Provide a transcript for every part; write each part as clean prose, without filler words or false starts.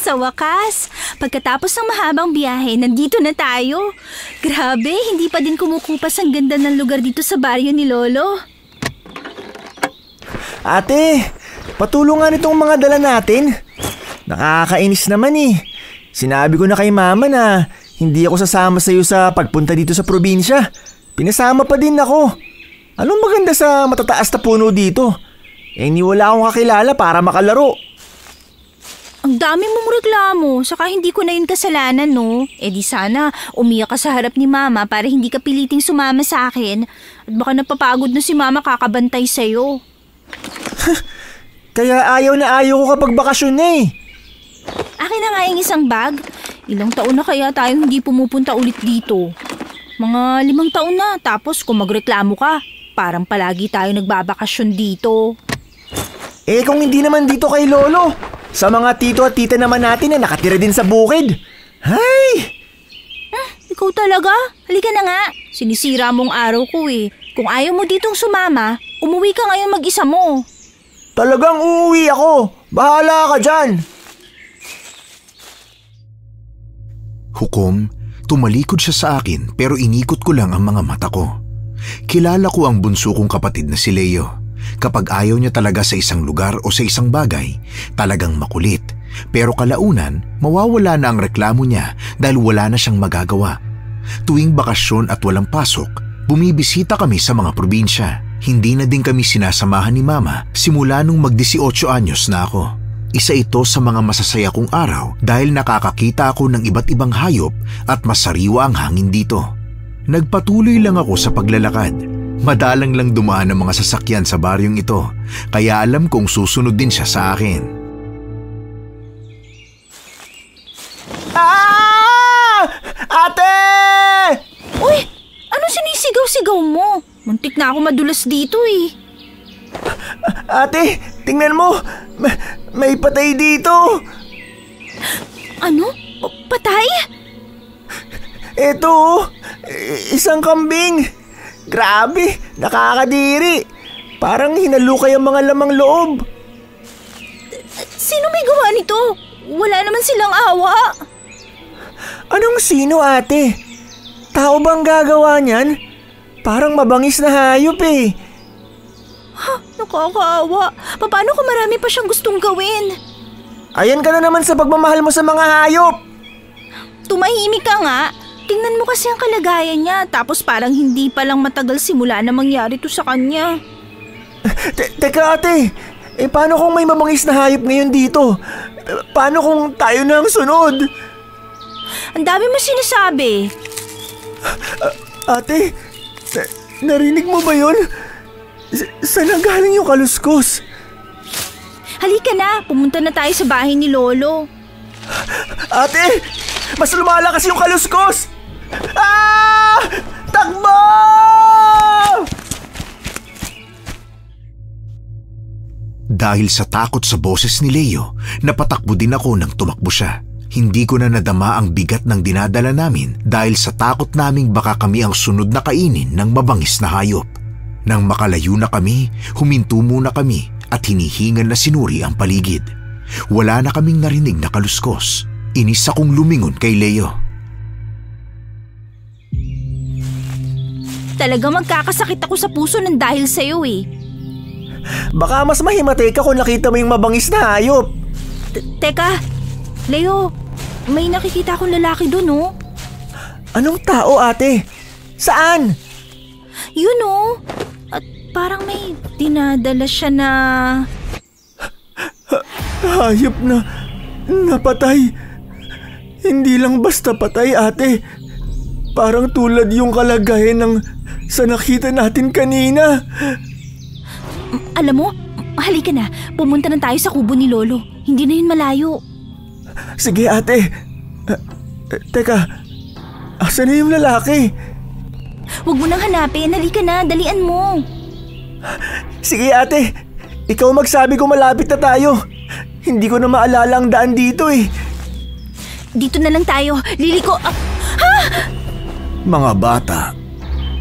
Sa wakas, pagkatapos ng mahabang biyahe, nandito na tayo. Grabe, hindi pa din kumukupas ang ganda ng lugar dito sa baryo ni Lolo. Ate, patulungan itong mga dala natin. Nakakainis naman eh. Sinabi ko na kay Mama na hindi ako sasama sa iyo sa pagpunta dito sa probinsya. Pinasama pa din ako. Anong maganda sa matataas na puno dito? Ni wala akong kakilala para makalaro. Ang dami mong reklamo, saka hindi ko na yun kasalanan, no? Di sana umiyak ka sa harap ni Mama para hindi ka piliting sumama sa akin. At baka napapagod na si Mama kakabantay sa'yo. Kaya ayaw na ayaw ko kapag bakasyon na eh. Akin na nga yung isang bag. Ilang taon na kaya tayong hindi pumupunta ulit dito? Mga 5 taon na, tapos kung magreklamo ka, parang palagi tayo nagbabakasyon dito. Kung hindi naman dito kay Lolo, sa mga tito at tita naman natin na nakatira din sa bukid. Hay! Ikaw talaga? Halika na nga. Sinisira mong araw ko eh. Kung ayaw mo ditong sumama, umuwi ka ngayon mag-isa mo. Talagang uuwi ako. Bahala ka dyan. Hukom, tumalikod siya sa akin pero inikot ko lang ang mga mata ko. Kilala ko ang bunso kong kapatid na si Leo. Kapag ayaw niya talaga sa isang lugar o sa isang bagay, talagang makulit. Pero kalaunan, mawawala na ang reklamo niya dahil wala na siyang magagawa. Tuwing bakasyon at walang pasok, bumibisita kami sa mga probinsya. Hindi na din kami sinasamahan ni Mama simula nung mag-18 anyos na ako. Isa ito sa mga masasaya kong araw dahil nakakakita ako ng iba't ibang hayop at masariwa ang hangin dito. Nagpatuloy lang ako sa paglalakad. Madalang lang dumaan ang mga sasakyan sa baryong ito, kaya alam kong susunod din siya sa akin. Ate! Uy! Ano sinisigaw-sigaw mo? Muntik na ako madulas dito eh. Ate, tingnan mo! May patay dito! Ano? Patay? Eto, isang kambing. Grabe, nakakadiri. Parang hinalukay ang mga lamang loob. Sino may gawa nito? Wala naman silang awa. Anong sino, ate? Tao bang gagawa niyan? Parang mabangis na hayop eh. Nakakaawa. Paano kung marami pa siyang gustong gawin? Ayan ka na naman sa pagmamahal mo sa mga hayop. Tumahimik ka nga. Tingnan mo kasi ang kalagayan niya, tapos parang hindi pa lang matagal simula na mangyari to sa kanya. Teka ate, paano kung may mabangis na hayop ngayon dito? Paano kung tayo na ang sunod? Ang dami mo sinasabi. Ate, narinig mo ba yun? Saan ang galing yung kaluskos? Halika na, pumunta na tayo sa bahay ni Lolo. Ate, mas lumalakas yung kaluskos! Takbo! Dahil sa takot sa boses ni Leo, napatakbo din ako nang tumakbo siya. Hindi ko na nadama ang bigat ng dinadala namin dahil sa takot naming baka kami ang sunod na kainin ng mabangis na hayop. Nang makalayo na kami, huminto muna kami at hinihingal na sinuri ang paligid. Wala na kaming narinig na kaluskos. Inis akong lumingon kay Leo. Talaga magkakasakit ako sa puso ng dahil sa'yo eh. Baka mas mahimatay ka kung nakita mo yung mabangis na hayop. Teka, Leo, may nakikita akong lalaki doon oh. Anong tao ate? Saan? Yun oh. At parang may dinadala siya na... Hayop na napatay. Hindi lang basta patay ate. Parang tulad yung kalagayan ng sa nakita natin kanina. Alam mo, halika na. Pumunta na tayo sa kubo ni Lolo. Hindi na yun malayo. Sige ate. Teka, asan na yung lalaki? Huwag mo nang hanapin. Halika na, dalian mo. Sige ate, ikaw magsabi kung malapit na tayo. Hindi ko na maalala ang daan dito eh. Dito na lang tayo. Liliko. Mga bata,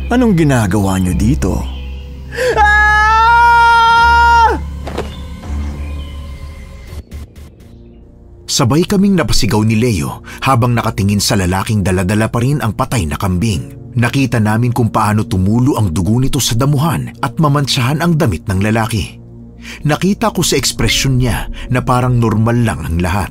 anong ginagawa niyo dito? Sabay kaming napasigaw ni Leo habang nakatingin sa lalaking daladala pa rin ang patay na kambing. Nakita namin kung paano tumulo ang dugo nito sa damuhan at mamantsahan ang damit ng lalaki. Nakita ko sa ekspresyon niya na parang normal lang ang lahat.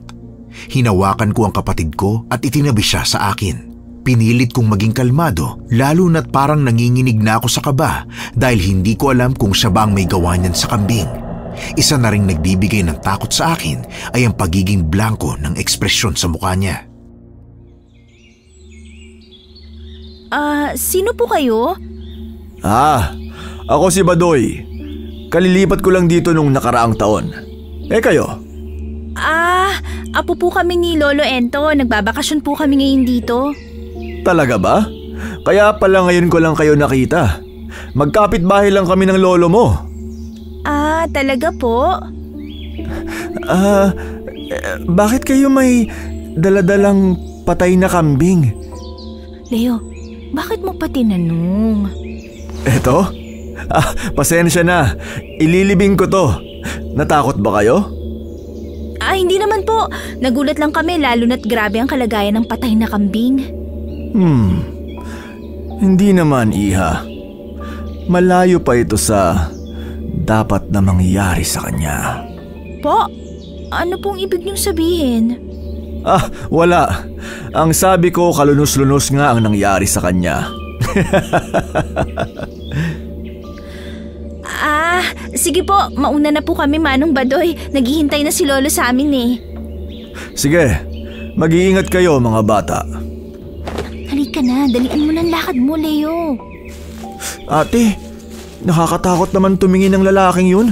Hinawakan ko ang kapatid ko at itinabi siya sa akin. Pinilit kong maging kalmado, lalo na't parang nanginginig na ako sa kaba dahil hindi ko alam kung siya ba ang may gawa niyan sa kambing. Isa na ring nagbibigay ng takot sa akin ay ang pagiging blanko ng ekspresyon sa mukha niya. Sino po kayo? Ako si Badoy. Kalilipat ko lang dito nung nakaraang taon. Kayo? Apo po kami ni Lolo Ento. Nagbabakasyon po kami ngayon dito. Talaga ba? Kaya pala ngayon ko lang kayo nakita. Magkapit-bahay lang kami ng lolo mo. Talaga po? Bakit kayo may daladalang patay na kambing? Leo, bakit mo pa tinanong? Eto? Pasensya na. Ililibing ko to. Natakot ba kayo? Hindi naman po. Nagulat lang kami lalo na't grabe ang kalagayan ng patay na kambing. Hindi naman, Iha. Malayo pa ito sa dapat na mangyari sa kanya. Po? Ano pong ibig niyong sabihin? Wala. Ang sabi ko, kalunos-lunos nga ang nangyari sa kanya. Sige po. Mauna na po kami, Manong Badoy. Naghihintay na si Lolo sa amin eh. Sige, mag-iingat kayo mga bata. Halika na, dalian mo ng lakad mo, Leo. Ate, nakakatakot naman tumingin ng lalaking yun.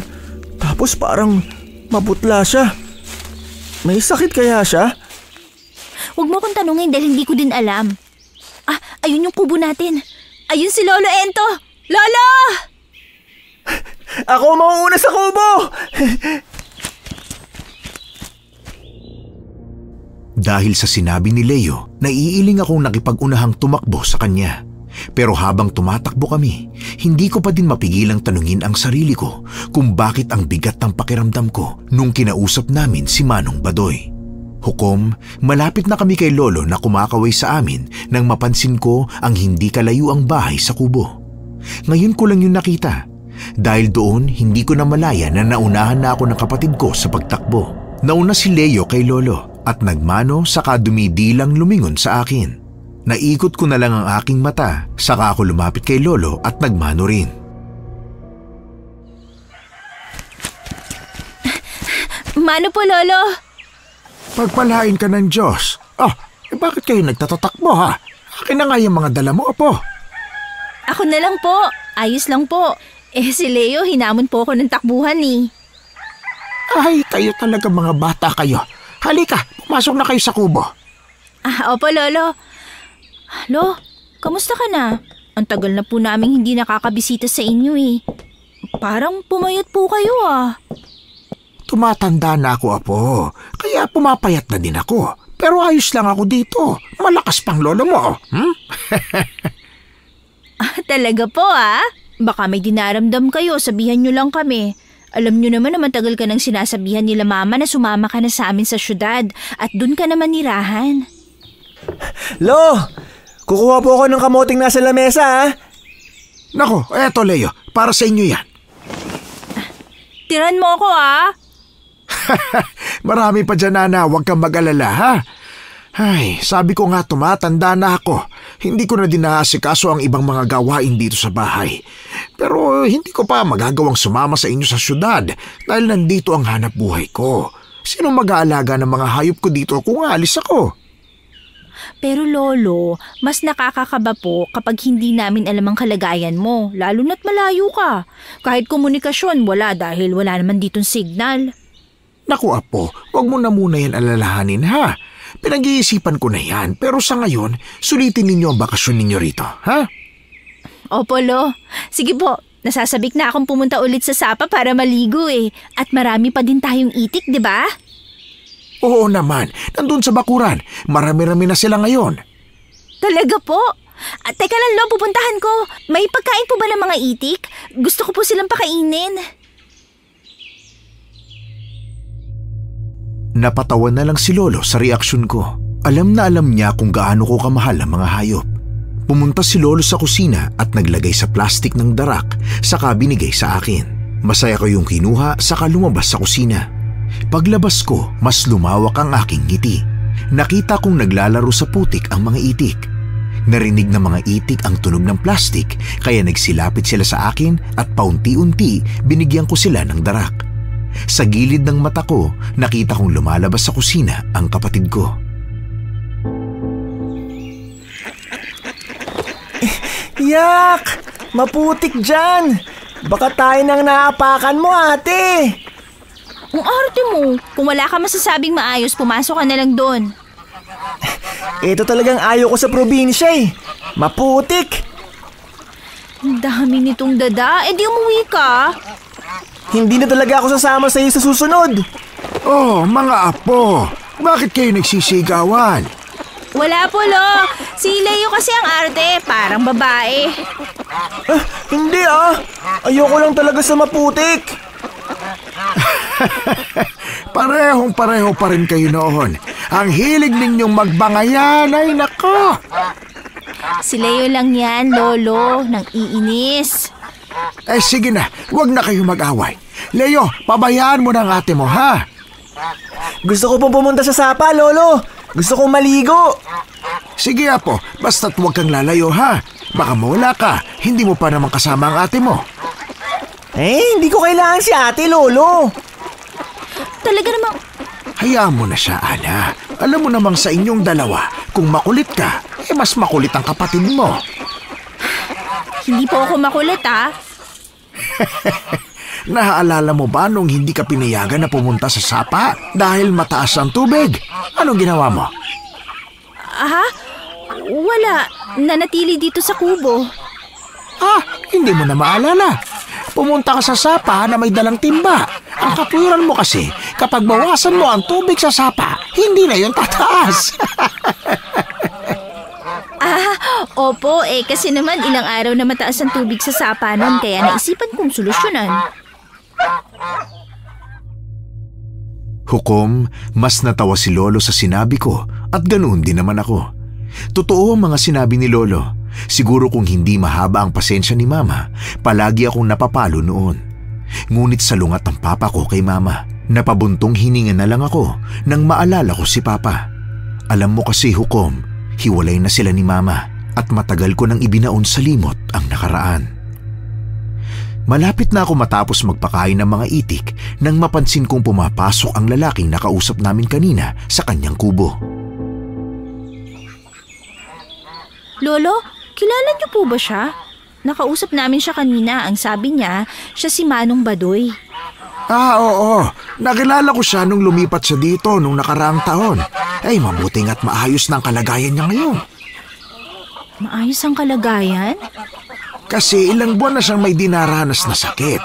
Tapos parang maputla siya. May sakit kaya siya? Huwag mo akong tanungin dahil hindi ko din alam. Ayun yung kubo natin. Ayun si Lolo Ento. Lolo! Ako mauuna sa kubo! Dahil sa sinabi ni Leo, naiiling akong nakipag-unahang tumakbo sa kanya. Pero habang tumatakbo kami, hindi ko pa din mapigilang tanungin ang sarili ko kung bakit ang bigat ng pakiramdam ko nung kinausap namin si Manong Badoy. Hukom, malapit na kami kay Lolo na kumakaway sa amin nang mapansin ko ang hindi kalayo ang bahay sa kubo. Ngayon ko lang yun nakita. Dahil doon, hindi ko na malaya na naunahan na ako ng kapatid ko sa pagtakbo. Nauna si Leo kay Lolo at nagmano saka dumidilang lumingon sa akin. Naikot ko na lang ang aking mata saka ako lumapit kay Lolo at nagmano rin. Mano po, Lolo? Pagpalain ka ng Diyos. Bakit kayo nagtatatakbo ha? Akin na nga yung mga dala mo, apo. Ako na lang po. Ayos lang po. Si Leo, hinamon po ako ng takbuhan eh. Ay, kayo talaga mga bata kayo. Halika, pumasok na kayo sa kubo. Opo, Lolo. Lo, kamusta ka na? Ang tagal na po namin hindi nakakabisita sa inyo eh. Parang pumayat po kayo ah. Tumatanda na ako, apo. Kaya pumapayat na din ako. Pero ayos lang ako dito. Malakas pang lolo mo. Talaga po ah? Baka may dinaramdam kayo, sabihan nyo lang kami. Alam nyo naman na matagal ka nang sinasabihan nila mama na sumama ka na sa amin sa syudad at dun ka naman nirahan. Lo! Kukuha po ako ng kamoting nasa lamesa ha? Nako, eto Leo, para sa inyo yan. Tiran mo ako ah. Marami pa dyan, Nana, huwag kang mag-alala ha. Ay, sabi ko nga tumatanda na ako. Hindi ko na din naasikaso ang ibang mga gawain dito sa bahay. Pero hindi ko pa magagawang sumama sa inyo sa syudad dahil nandito ang hanap buhay ko. Sino mag-aalaga ng mga hayop ko dito kung alis ako? Pero Lolo, mas nakakakaba po kapag hindi namin alam ang kalagayan mo, lalo na't malayo ka. Kahit komunikasyon, wala dahil wala naman ditong signal. Naku apo, wag mo na muna yan alalahanin ha. Pinag-iisipan ko na yan, pero sa ngayon, sulitin ninyo ang bakasyon ninyo rito, ha? Opo, Lo. Sige po, nasasabik na akong pumunta ulit sa Sapa para maligo eh. At marami pa din tayong itik, di ba? Oo naman, nandun sa bakuran. Marami-rami na sila ngayon. Talaga po? Teka lang, Lo, pupuntahan ko. May pagkain po ba ng mga itik? Gusto ko po silang pakainin. Napatawa na lang si Lolo sa reaksyon ko. Alam na alam niya kung gaano ko kamahal ang mga hayop. Pumunta si Lolo sa kusina at naglagay sa plastik ng darak saka binigay sa akin. Masaya ko yung kinuha saka lumabas sa kusina. Paglabas ko, mas lumawak ang aking ngiti. Nakita kong naglalaro sa putik ang mga itik. Narinig ng mga itik ang tunog ng plastik kaya nagsilapit sila sa akin at paunti-unti binigyan ko sila ng darak. Sa gilid ng mata ko, nakita kong lumalabas sa kusina ang kapatid ko. Yak! Maputik dyan! Baka tayo nang naapakan mo, ate! Ang arte mo. Kung wala ka masasabing maayos, pumasok ka na lang doon. Ito talagang ayaw ko sa probinsya eh. Maputik! Ang dami nitong dada. Eh di umuwi ka. Hindi na talaga ako sasama sa iyo sa susunod. Oh, mga apo! Bakit kayo nagsisigawan? Wala po, Lo. Si Leo kasi ang arte. Parang babae. Hindi ah. Ayoko lang talaga sa maputik. Parehong-pareho pa rin kayo noon. Ang hilig ninyong magbangayan ay nako. Si Leo lang yan, Lolo. Nang iinis. Eh sige na, huwag na kayo mag-away. Leo, pabayaan mo ng ate mo, ha? Gusto ko pong pumunta sa sapa, Lolo. Gusto kong maligo. Sige apo, basta't huwag kang lalayo, ha? Baka mawala ka, hindi mo pa naman kasama ang ate mo. Eh, hindi ko kailangan si ate, Lolo. Talaga namang... Hayaan mo na siya, Ana. Alam mo namang sa inyong dalawa, kung makulit ka, eh mas makulit ang kapatid mo. Hindi po ako makulit, ah. Naaalala mo ba nung hindi ka pinayagan na pumunta sa sapa dahil mataas ang tubig? Anong ginawa mo? Aha? Wala. Nanatili dito sa kubo. Hindi mo na maalala. Pumunta ka sa sapa na may dalang timba. Ang katwiran mo kasi, kapag bawasan mo ang tubig sa sapa, hindi na yun tataas. Opo, kasi naman ilang araw na mataas ang tubig sa sapa nun, kaya naisipan kong solusyonan. Hukom, mas natawa si Lolo sa sinabi ko at ganoon din naman ako. Totoo ang mga sinabi ni Lolo. Siguro kung hindi mahaba ang pasensya ni Mama, palagi akong napapalo noon. Ngunit salungat ang papa ko kay Mama. Napabuntong hininga na lang ako nang maalala ko si Papa. Alam mo kasi, Hukom, hiwalay na sila ni Mama at matagal ko nang ibinaon sa limot ang nakaraan. Malapit na ako matapos magpakain ng mga itik nang mapansin kong pumapasok ang lalaking nakausap namin kanina sa kanyang kubo. Lolo, kilala niyo po ba siya? Nakausap namin siya kanina. Ang sabi niya, siya si Manong Badoy. Oo. Nakilala ko siya nung lumipat siya dito nung nakaraang taon. Ay, mabuting at maayos na ang kalagayan niya ngayon. Maayos ang kalagayan? Kasi ilang buwan na siyang may dinaranas na sakit.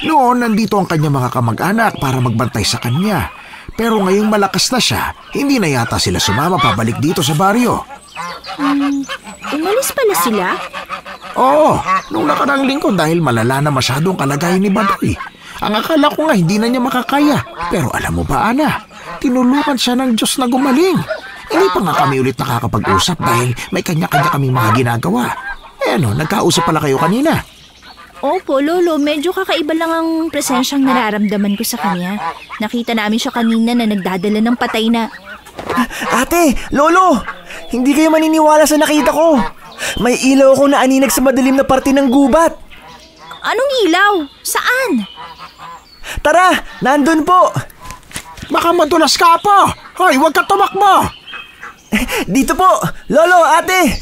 Noon, nandito ang kanyang mga kamag-anak para magbantay sa kanya. Pero ngayong malakas na siya, hindi na yata sila sumama pabalik dito sa baryo. Umalis pala sila? Oo, nung nakaraang linggo dahil malala na masyadong kalagayan ni Badoy. Ang akala ko nga hindi na niya makakaya. Pero alam mo ba, Ana, tinulungan siya ng Diyos na gumaling. Hindi pa nga kami ulit nakakapag-usap dahil may kanya-kanya kaming mga ginagawa. Nagkausap pala kayo kanina. Opo, Lolo, medyo kakaiba lang ang presensyang nararamdaman ko sa kanya. Nakita namin siya kanina na nagdadala ng patay na... Ate, Lolo, hindi kayo maniniwala sa nakita ko. May ilaw ako na aninag sa madilim na parte ng gubat. Anong ilaw? Saan? Tara, nandun po. Baka madulas ka po. Hoy, huwag ka tumakbo. Dito po, Lolo, ate.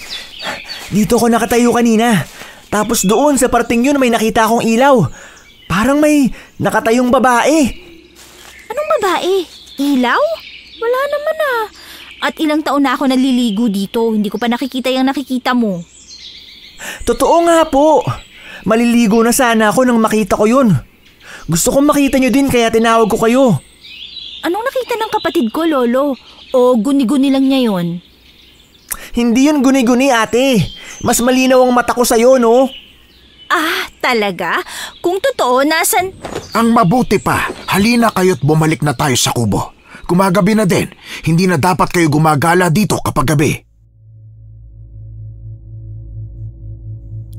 Dito ako nakatayo kanina. Tapos doon sa parting yun may nakita akong ilaw. Parang may nakatayong babae. Anong babae? Ilaw? Wala naman ah. At ilang taon na ako naliligo dito. Hindi ko pa nakikita yung nakikita mo. Totoo nga po. Maliligo na sana ako nang makita ko yun. Gusto kong makita nyo din kaya tinawag ko kayo. Anong nakita ng kapatid ko, Lolo? O guni-guni lang niya yon? Hindi yun guni-guni, ate. Mas malinaw ang mata ko sa'yo, no? Talaga? Kung totoo, nasan... Ang mabuti pa, halina kayo't bumalik na tayo sa kubo. Gumagabi na din. Hindi na dapat kayo gumagala dito kapag gabi.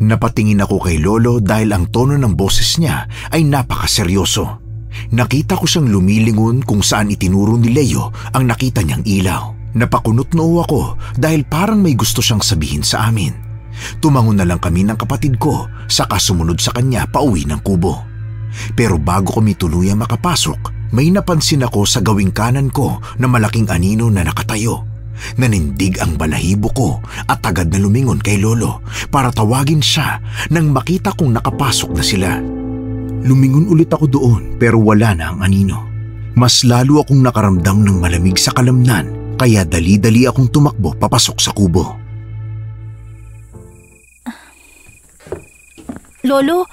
Napatingin ako kay Lolo dahil ang tono ng boses niya ay napakaseryoso. Nakita ko siyang lumilingon kung saan itinuro ni Leo ang nakita niyang ilaw. Napakunot noo ako dahil parang may gusto siyang sabihin sa amin. Tumangon na lang kami ng kapatid ko saka sumunod sa kanya pauwi ng kubo. Pero bago kami tuluyang makapasok, may napansin ako sa gawing kanan ko na malaking anino na nakatayo. Nanindig ang balahibo ko at agad na lumingon kay Lolo para tawagin siya nang makita kong nakapasok na sila. Lumingon ulit ako doon pero wala na ang anino. Mas lalo akong nakaramdam ng malamig sa kalamnan kaya dali-dali akong tumakbo papasok sa kubo. Lolo,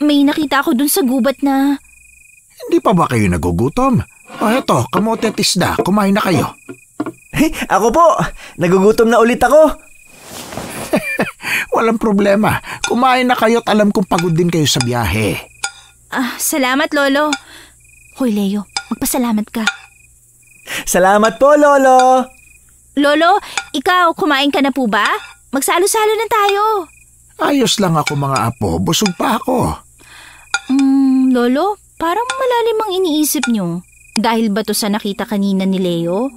may nakita ako dun sa gubat na... Hindi pa ba kayo nagugutom? O eto, kamote at isda, kumain na kayo. Ako po, nagugutom na ulit ako. Walang problema, kumain na kayo at alam kong pagod din kayo sa biyahe. Salamat, Lolo. Hoy, Leo, magpasalamat ka. Salamat po, Lolo. Lolo, ikaw, kumain ka na po ba? Magsalo-salo na tayo. Ayos lang ako mga apo, busog pa ako. Lolo, parang malalim ang iniisip nyo. Dahil ba to sa nakita kanina ni Leo?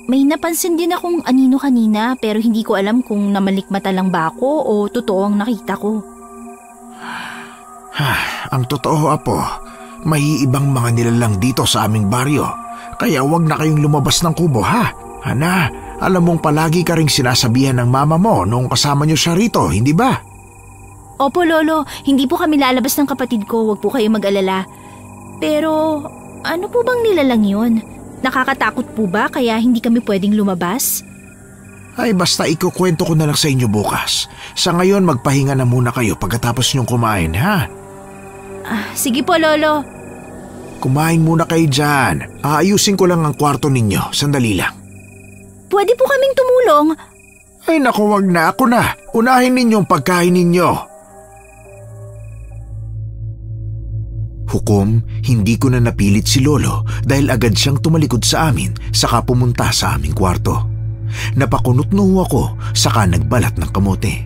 May napansin din akong anino kanina pero hindi ko alam kung namalikmata lang ba ako o totoo ang nakita ko. Ang totoo apo, may ibang mga nilalang dito sa aming baryo. Kaya wag na kayong lumabas ng kubo ha. Hana, alam mong palagi ka ring sinasabihan ng mama mo noong kasama niyo siya rito, hindi ba? Opo, Lolo. Hindi po kami lalabas ng kapatid ko. Huwag po kayo mag-alala. Pero, ano po bang nilalang yun? Nakakatakot po ba kaya hindi kami pwedeng lumabas? Ay basta ikukwento ko na lang sa inyo bukas. Sa ngayon magpahinga na muna kayo pagkatapos niyong kumain, ha? Sige po, Lolo. Kumain muna kayo dyan. Aayusin ko lang ang kwarto ninyo. Sandali lang. Pwede po kaming tumulong. Ay naku, wag na. Ako na. Unahin ninyong pagkain ninyo. Hukom, hindi ko na napilit si Lolo dahil agad siyang tumalikod sa amin saka pumunta sa aming kwarto. Napakunot noo ako saka nagbalat ng kamote.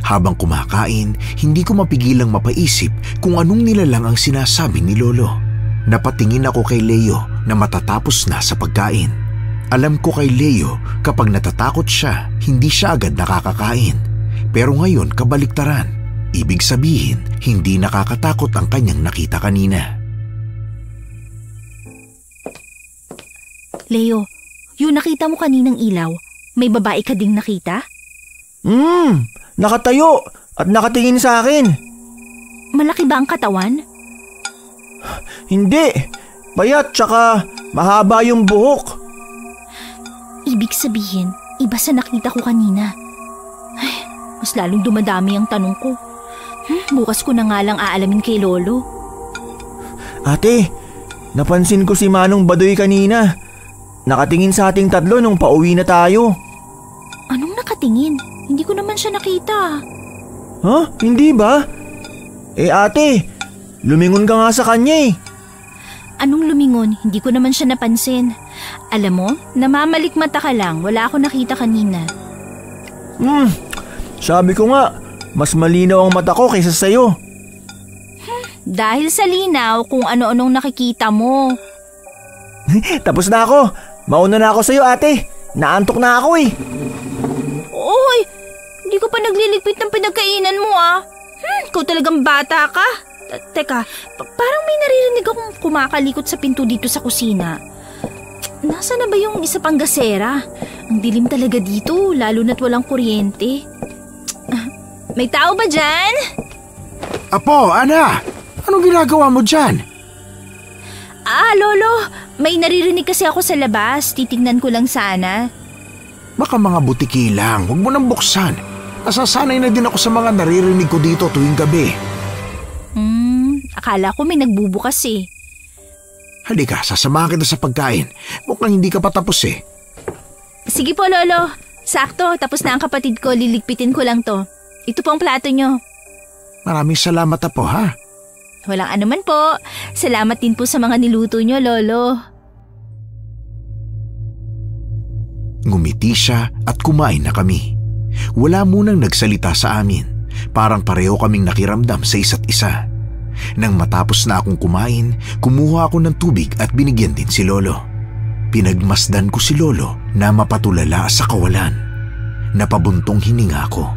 Habang kumakain, hindi ko mapigilang mapaisip kung anong nilalang ang sinasabi ni Lolo. Napatingin ako kay Leo na matatapos na sa pagkain. Alam ko kay Leo kapag natatakot siya, hindi siya agad nakakakain. Pero ngayon kabaliktaran. Ibig sabihin, hindi nakakatakot ang kanyang nakita kanina. Leo, yung nakita mo kaninang ilaw, may babae ka ding nakita? Nakatayo at nakatingin sa akin. Malaki ba ang katawan? Hindi, payat tsaka mahaba yung buhok. Ibig sabihin, iba sa nakita ko kanina. Ay, mas lalong dumadami ang tanong ko. Bukas ko na nga lang aalamin kay Lolo. Ate, napansin ko si Manong Badoy kanina. Nakatingin sa ating tatlo nung pauwi na tayo. Anong nakatingin? Hindi ko naman siya nakita. Hindi ba? Ate, lumingon ka nga sa kanya eh. Anong lumingon? Hindi ko naman siya napansin. Alam mo, namamalikmata ka lang. Wala ako nakita kanina. Sabi ko nga, mas malinaw ang mata ko kaysa sa'yo. Dahil sa linaw kung ano-anong nakikita mo. Tapos na ako. Mauna na ako sa'yo, ate. Naantok na ako eh. Oy, hindi ko pa nagliligpit ng pinagkainan mo Ikaw talagang bata ka. Teka, parang may naririnig akong kumakalikot sa pinto dito sa kusina. Nasaan na ba yung isa pang gasera? Ang dilim talaga dito, lalo na't walang kuryente. May tao ba dyan? Apo, Ana! Anong ginagawa mo dyan? Lolo, may naririnig kasi ako sa labas. Titignan ko lang sana. Baka mga butiki lang, huwag mo nang buksan. Nasasanay na din ako sa mga naririnig ko dito tuwing gabi. Akala ko may nagbubukas eh. Halika, sasamahan kita sa pagkain. Mukhang hindi ka pa tapos eh. Sige po, Lolo. Sakto, tapos na ang kapatid ko. Liligpitin ko lang to. Ito po ang plato nyo. Maraming salamat apo, ha? Walang anuman po. Salamat din po sa mga niluto nyo, Lolo. Ngumiti siya at kumain na kami. Wala munang nagsalita sa amin. Parang pareho kaming nakiramdam sa isa't isa. Nang matapos na akong kumain, kumuha ako ng tubig at binigyan din si Lolo. Pinagmasdan ko si Lolo na mapatulala sa kawalan. Napabuntong hininga ako.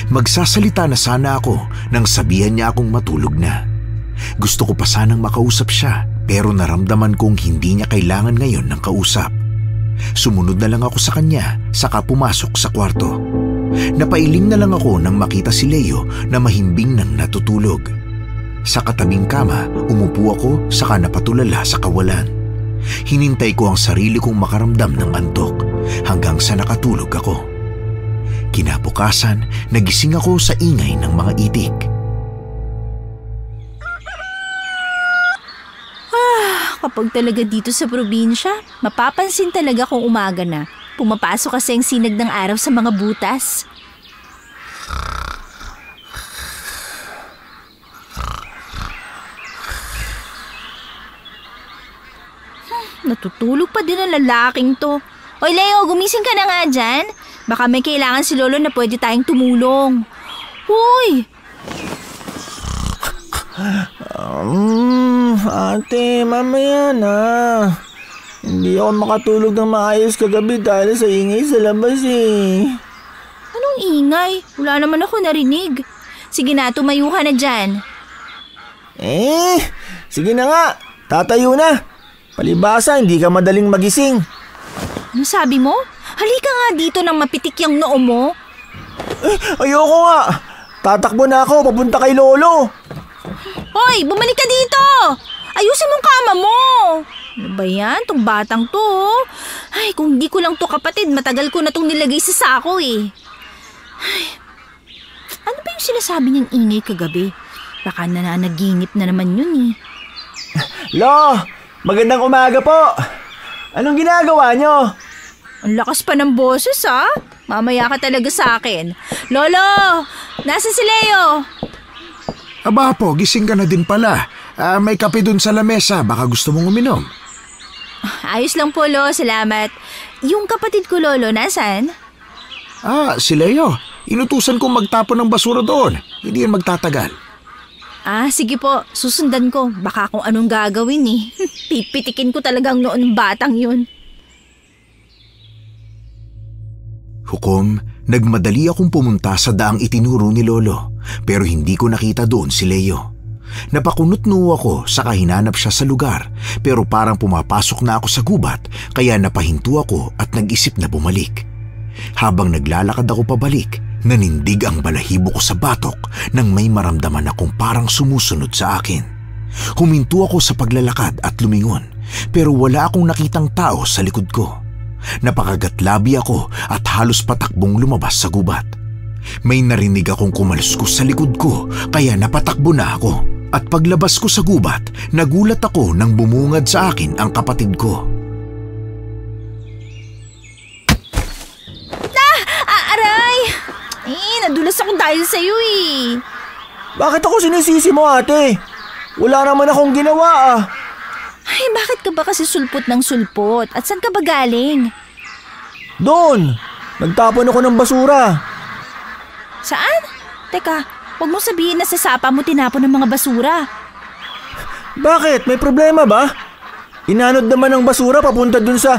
Magsasalita na sana ako nang sabihan niya akong matulog na. Gusto ko pa sanang makausap siya pero naramdaman kong hindi niya kailangan ngayon ng kausap. Sumunod na lang ako sa kanya saka pumasok sa kwarto. Napailing na lang ako nang makita si Leo na mahimbing nang natutulog. Sa katabing kama, umupo ako saka napatulala sa kawalan. Hinintay ko ang sarili kong makaramdam ng antok hanggang sa nakatulog ako. Kinabukasan, nagising ako sa ingay ng mga itik. Kapag talaga dito sa probinsya, mapapansin talaga kung umaga na. Pumapasok kasi ang sinag ng araw sa mga butas. Natutulog pa din ang lalaking to. Hoy Leo, gumising ka na nga dyan. Baka may kailangan si Lolo na pwede tayong tumulong. Hoy! Ate, mamaya na. Hindi ako makatulog ng maayos kagabi dahil sa ingay sa labas eh. Anong ingay? Wala naman ako narinig. Sige na, tumayo ka na dyan. Sige na nga. Tatayo na. Palibasa, hindi ka madaling magising. Ano sabi mo? Halika nga dito nang mapitik yung noo mo. Ayoko nga. Tatakbo na ako papunta kay Lolo. Hoy, bumalik ka dito! Ayusin mong kama mo! Ano ba yan? Tong batang to. Ay, kung di ko lang to kapatid, matagal ko na tong nilagay sa sako eh. Ay, ano ba yung sinasabi niyang ingay kagabi? Baka nananaginip na naman yun eh. Lo, magandang umaga po. Anong ginagawa niyo? Ang lakas pa ng boses ha? Mamaya ka talaga sa akin. Lolo, nasa si Leo? Aba po, gising ka na din pala. May kape dun sa lamesa, baka gusto mong uminom. Ayos lang po, Lo. Salamat. Yung kapatid ko, Lolo, nasaan? Si Leo. Inutusan kong magtapon ng basura doon. Hindi yan magtatagal. Sige po. Susundan ko. Baka kung anong gagawin eh. Pipitikin ko talagang noon batang yun. Hukom, nagmadali akong pumunta sa daang itinuro ni Lolo, pero hindi ko nakita doon si Leo. Napakunot-noo ako saka hinanap siya sa lugar, pero parang pumapasok na ako sa gubat kaya napahinto ako at nag-isip na bumalik. Habang naglalakad ako pabalik, nanindig ang balahibo ko sa batok nang may maramdaman akong parang sumusunod sa akin. Huminto ako sa paglalakad at lumingon, pero wala akong nakitang tao sa likod ko. Napakagatlabi ako at halos patakbong lumabas sa gubat. May narinig akong kumaluskos sa likod ko kaya napatakbo na ako. At paglabas ko sa gubat, nagulat ako nang bumungad sa akin ang kapatid ko. Aray! Nadulas ako dahil sa'yo eh. Bakit ako sinisisi mo, ate? Wala naman akong ginawa ah. Ay, bakit ka ba kasi sulpot ng sulpot? At saan ka ba galing? Doon! Nagtapon ako ng basura. Saan? Teka, huwag mong sabihin na sa sapa mo tinapon ng mga basura. Bakit? May problema ba? Inanod naman ng basura papunta dun sa...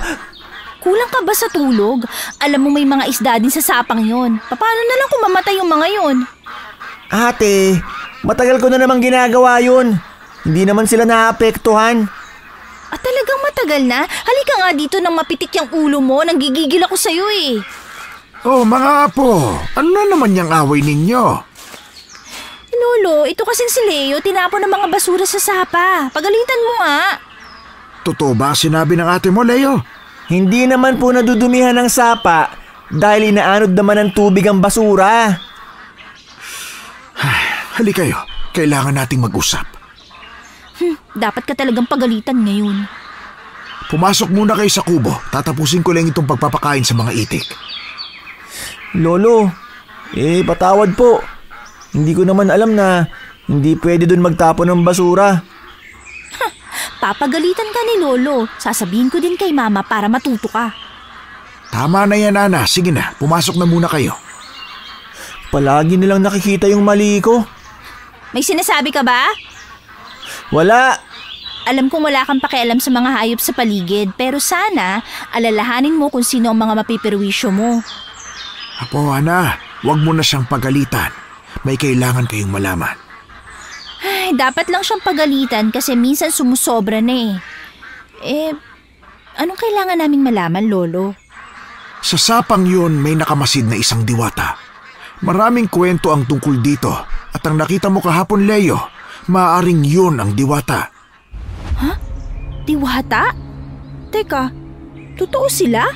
Kulang ka ba sa tulog? Alam mo may mga isda din sa sapang yon. Paano na lang kung mamatay yung mga yon? Ate, matagal ko na namang ginagawa yun. Hindi naman sila naapektuhan. Talagang matagal na? Halika nga dito nang mapitik yung ulo mo. Nanggigigil ako sa'yo eh. Oh, mga apo, ano na naman yung away ninyo? Lolo, ito kasing si Leo, tinapon ng mga basura sa sapa. Pagalitan mo nga. Totoo ba sinabi ng ate mo, Leo? Hindi naman po nadudumihan ng sapa dahil inaanod naman ng tubig ang basura. Halika kayo, kailangan nating mag-usap. Dapat ka talagang pagalitan ngayon. Pumasok muna kayo sa kubo, tatapusin ko lang itong pagpapakain sa mga itik. Lolo, patawad po. Hindi ko naman alam na hindi pwede dun magtapon ng basura. Papagalitan ka ni Lolo. Sasabihin ko din kay Mama para matuto ka. Tama na yan, Ana. Sige na, pumasok na muna kayo. Palagi nilang nakikita yung mali ko. May sinasabi ka ba? Wala. Alam kong wala kang pakialam sa mga hayop sa paligid, pero sana alalahanin mo kung sino ang mga mapipirwisyo mo. Apo, Ana, huwag mo na siyang pagalitan. May kailangan kayong malaman. Ay, dapat lang siyang pagalitan kasi minsan sumusobra na eh. Anong kailangan naming malaman, Lolo? Sa sapang yun, may nakamasid na isang diwata. Maraming kwento ang tungkol dito at ang nakita mo kahapon, Leo, maaaring yun ang diwata. Diwata? Teka, totoo sila?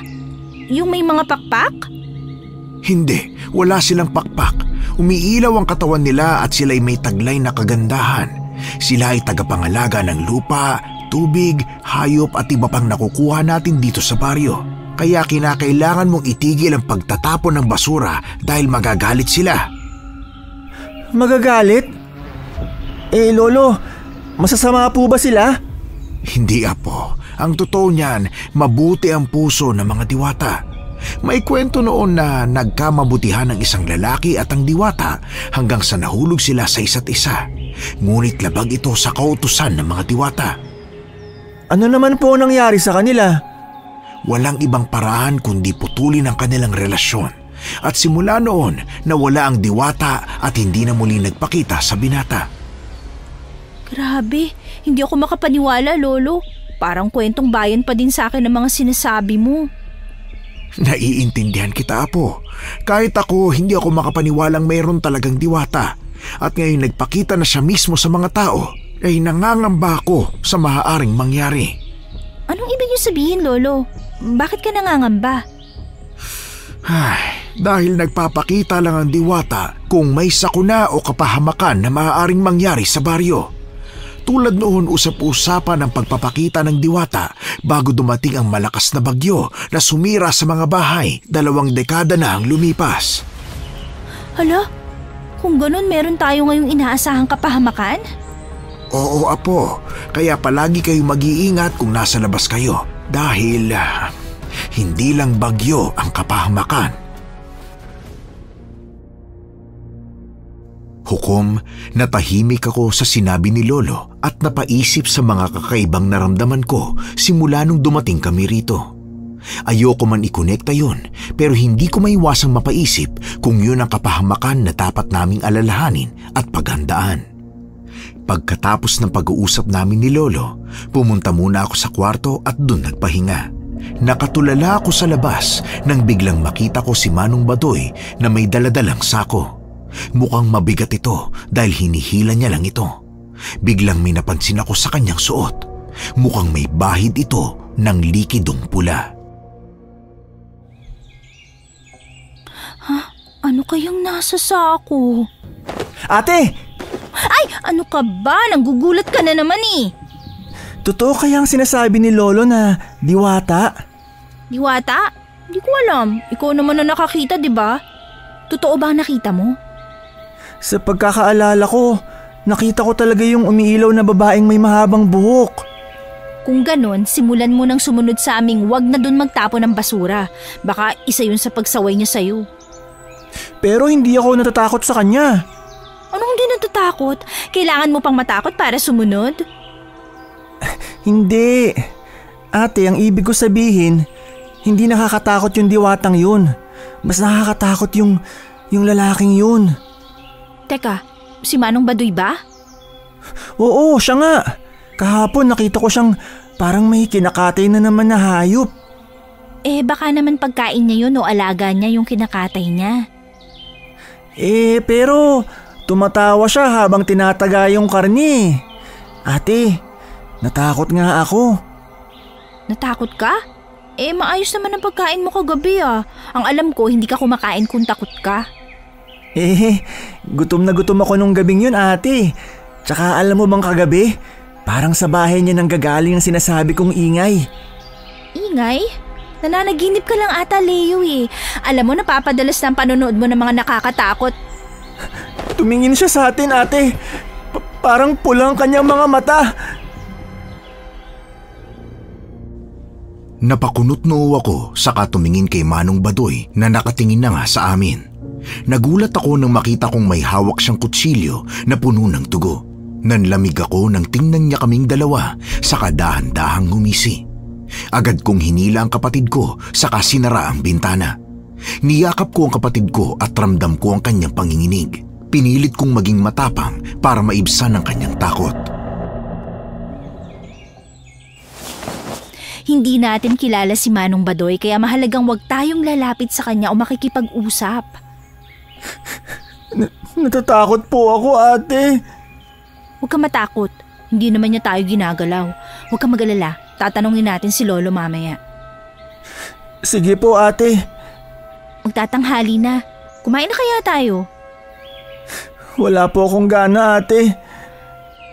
Yung may mga pakpak? Hindi, wala silang pakpak. Umiilaw ang katawan nila at sila'y may taglay na kagandahan. Sila ay tagapangalaga ng lupa, tubig, hayop at iba pang nakukuha natin dito sa baryo. Kaya kinakailangan mong itigil ang pagtatapon ng basura dahil magagalit sila. Magagalit? Lolo, masasama po ba sila? Hindi, Apo. Ang totoo niyan, mabuti ang puso ng mga diwata. May kwento noon na nagkamabutihan ng isang lalaki at ang diwata hanggang sa nahulog sila sa isa't isa. Ngunit labag ito sa kautusan ng mga diwata. Ano naman po nangyari sa kanila? Walang ibang paraan kundi putulin ang kanilang relasyon. At simula noon, nawala ang diwata at hindi na muli nagpakita sa binata. Grabe, hindi ako makapaniwala, Lolo. Parang kwentong bayan pa din sa akin ang mga sinasabi mo. Naiintindihan kita, Apo. Kahit ako, hindi ako makapaniwalang mayroon talagang diwata. At ngayon nagpakita na siya mismo sa mga tao, ay nangangamba ako sa maaaring mangyari. Anong ibig niyo sabihin, Lolo? Bakit ka nangangamba? Dahil nagpapakita lang ang diwata kung may sakuna o kapahamakan na maaaring mangyari sa baryo. Tulad noon usap-usapan ang pagpapakita ng diwata bago dumating ang malakas na bagyo na sumira sa mga bahay 2 dekada na ang lumipas. Hala, kung ganun meron tayo ngayong inaasahang kapahamakan? Oo, Apo. Kaya palagi kayong mag-iingat kung nasa labas kayo dahil hindi lang bagyo ang kapahamakan. Hukom, natahimik ako sa sinabi ni Lolo at napaisip sa mga kakaibang naramdaman ko simula nung dumating kami rito. Ayoko man ikonekta yun, pero hindi ko maiwasang mapaisip kung yun ang kapahamakan na dapat naming alalahanin at paghandaan. Pagkatapos ng pag-uusap namin ni Lolo, pumunta muna ako sa kwarto at dun nagpahinga. Nakatulala ako sa labas nang biglang makita ko si Manong Badoy na may daladalang sako. Mukhang mabigat ito dahil hinihila niya lang ito. Biglang may napansin ako sa kanyang suot. Mukhang may bahid ito ng likidong pula. Ano kayang nasa sako? Ate! Ay, ano ka ba? Nanggugulat ka na naman eh. Totoo kaya ang sinasabi ni Lolo na diwata? Diwata? Hindi ko alam. Ikaw naman na nakakita, di ba? Totoo ba ang nakita mo? Sa pagkakaalala ko, nakita ko talaga yung umiilaw na babaeng may mahabang buhok. Kung ganon, simulan mo nang sumunod sa aming wag na dun magtapon ng basura. Baka isa yun sa pagsaway niya sa'yo. Pero hindi ako natatakot sa kanya. Anong hindi natatakot? Kailangan mo pang matakot para sumunod? Hindi. Ate, ang ibig ko sabihin, hindi nakakatakot yung diwatang yun. Mas nakakatakot yung lalaking yun. Teka, si Manong Badoy ba? Oo, siya nga. Kahapon nakita ko siyang parang may kinakatay na naman na hayop. Baka naman pagkain niya yun o alaga niya yung kinakatay niya. Pero tumatawa siya habang tinataga yung karne. Ate, natakot nga ako. Natakot ka? Maayos naman ang pagkain mo kagabi ah. Ang alam ko, hindi ka kumakain kung takot ka. Gutom na gutom ako nung gabing yun, ate. Tsaka alam mo bang kagabi, parang sa bahay niya nang gagaling ang sinasabi kong ingay. Ingay? Nananaginip ka lang ata, Leo eh. Alam mo, napapadalas ng panonood mo ng mga nakakatakot. Tumingin siya sa atin, ate. Parang pulang kanyang mga mata. Napakunot noo ako saka tumingin kay Manong Badoy na nakatingin na nga sa amin. Nagulat ako nang makita kong may hawak siyang kutsilyo na puno ng dugo. Nanlamig ako nang tingnan niya kaming dalawa saka dahan-dahang humisi. Agad kong hinila ang kapatid ko saka sinara ang bintana. Niyakap ko ang kapatid ko at ramdam ko ang kanyang panginginig. Pinilit kong maging matapang para maibsan ang kanyang takot. Hindi natin kilala si Manong Badoy kaya mahalagang wag tayong lalapit sa kanya o makikipag-usap. Natatakot po ako, ate. Huwag kang matakot. Hindi naman niya tayo ginagalaw. Huwag kang mag-alala. Tatanungin natin si Lolo mamaya. Sige po, ate. Magtatanghali na. Kumain na kaya tayo? Wala po akong gana, ate.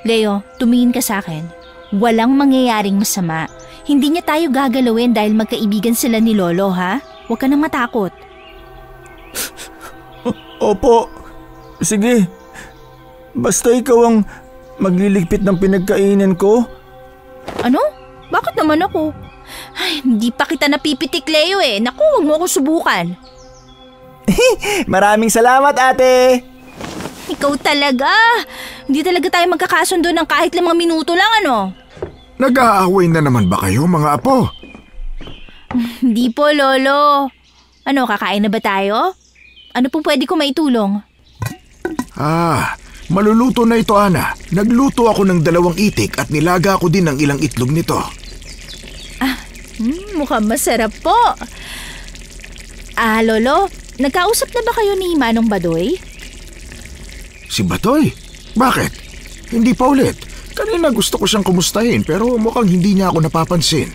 Leo, tumingin ka sa akin. Walang mangyayaring masama. Hindi niya tayo gagalawin dahil magkaibigan sila ni Lolo, ha? Huwag ka nang matakot. Opo. Sige. Basta ikaw ang magliligpit ng pinagkainan ko. Ano? Bakit naman ako? Ay, hindi pa kita napipitik, Leo eh. Naku, huwag mo ako subukan. Maraming salamat, ate. Ikaw talaga. Hindi talaga tayo magkakasundo ng kahit 5 minuto lang, ano? Nag-aaway na naman ba kayo, mga apo? Hindi po, Lolo. Ano, kakain na ba tayo? Ano pong pwede ko maitulong? Maluluto na ito, Ana. Nagluto ako ng 2 itik at nilaga ako din ng ilang itlog nito. Mukhang masarap po. Lolo, nagkausap na ba kayo ni Manong Badoy? Si Badoy? Bakit? Hindi pa ulit. Kanina gusto ko siyang kumustahin pero mukhang hindi niya ako napapansin.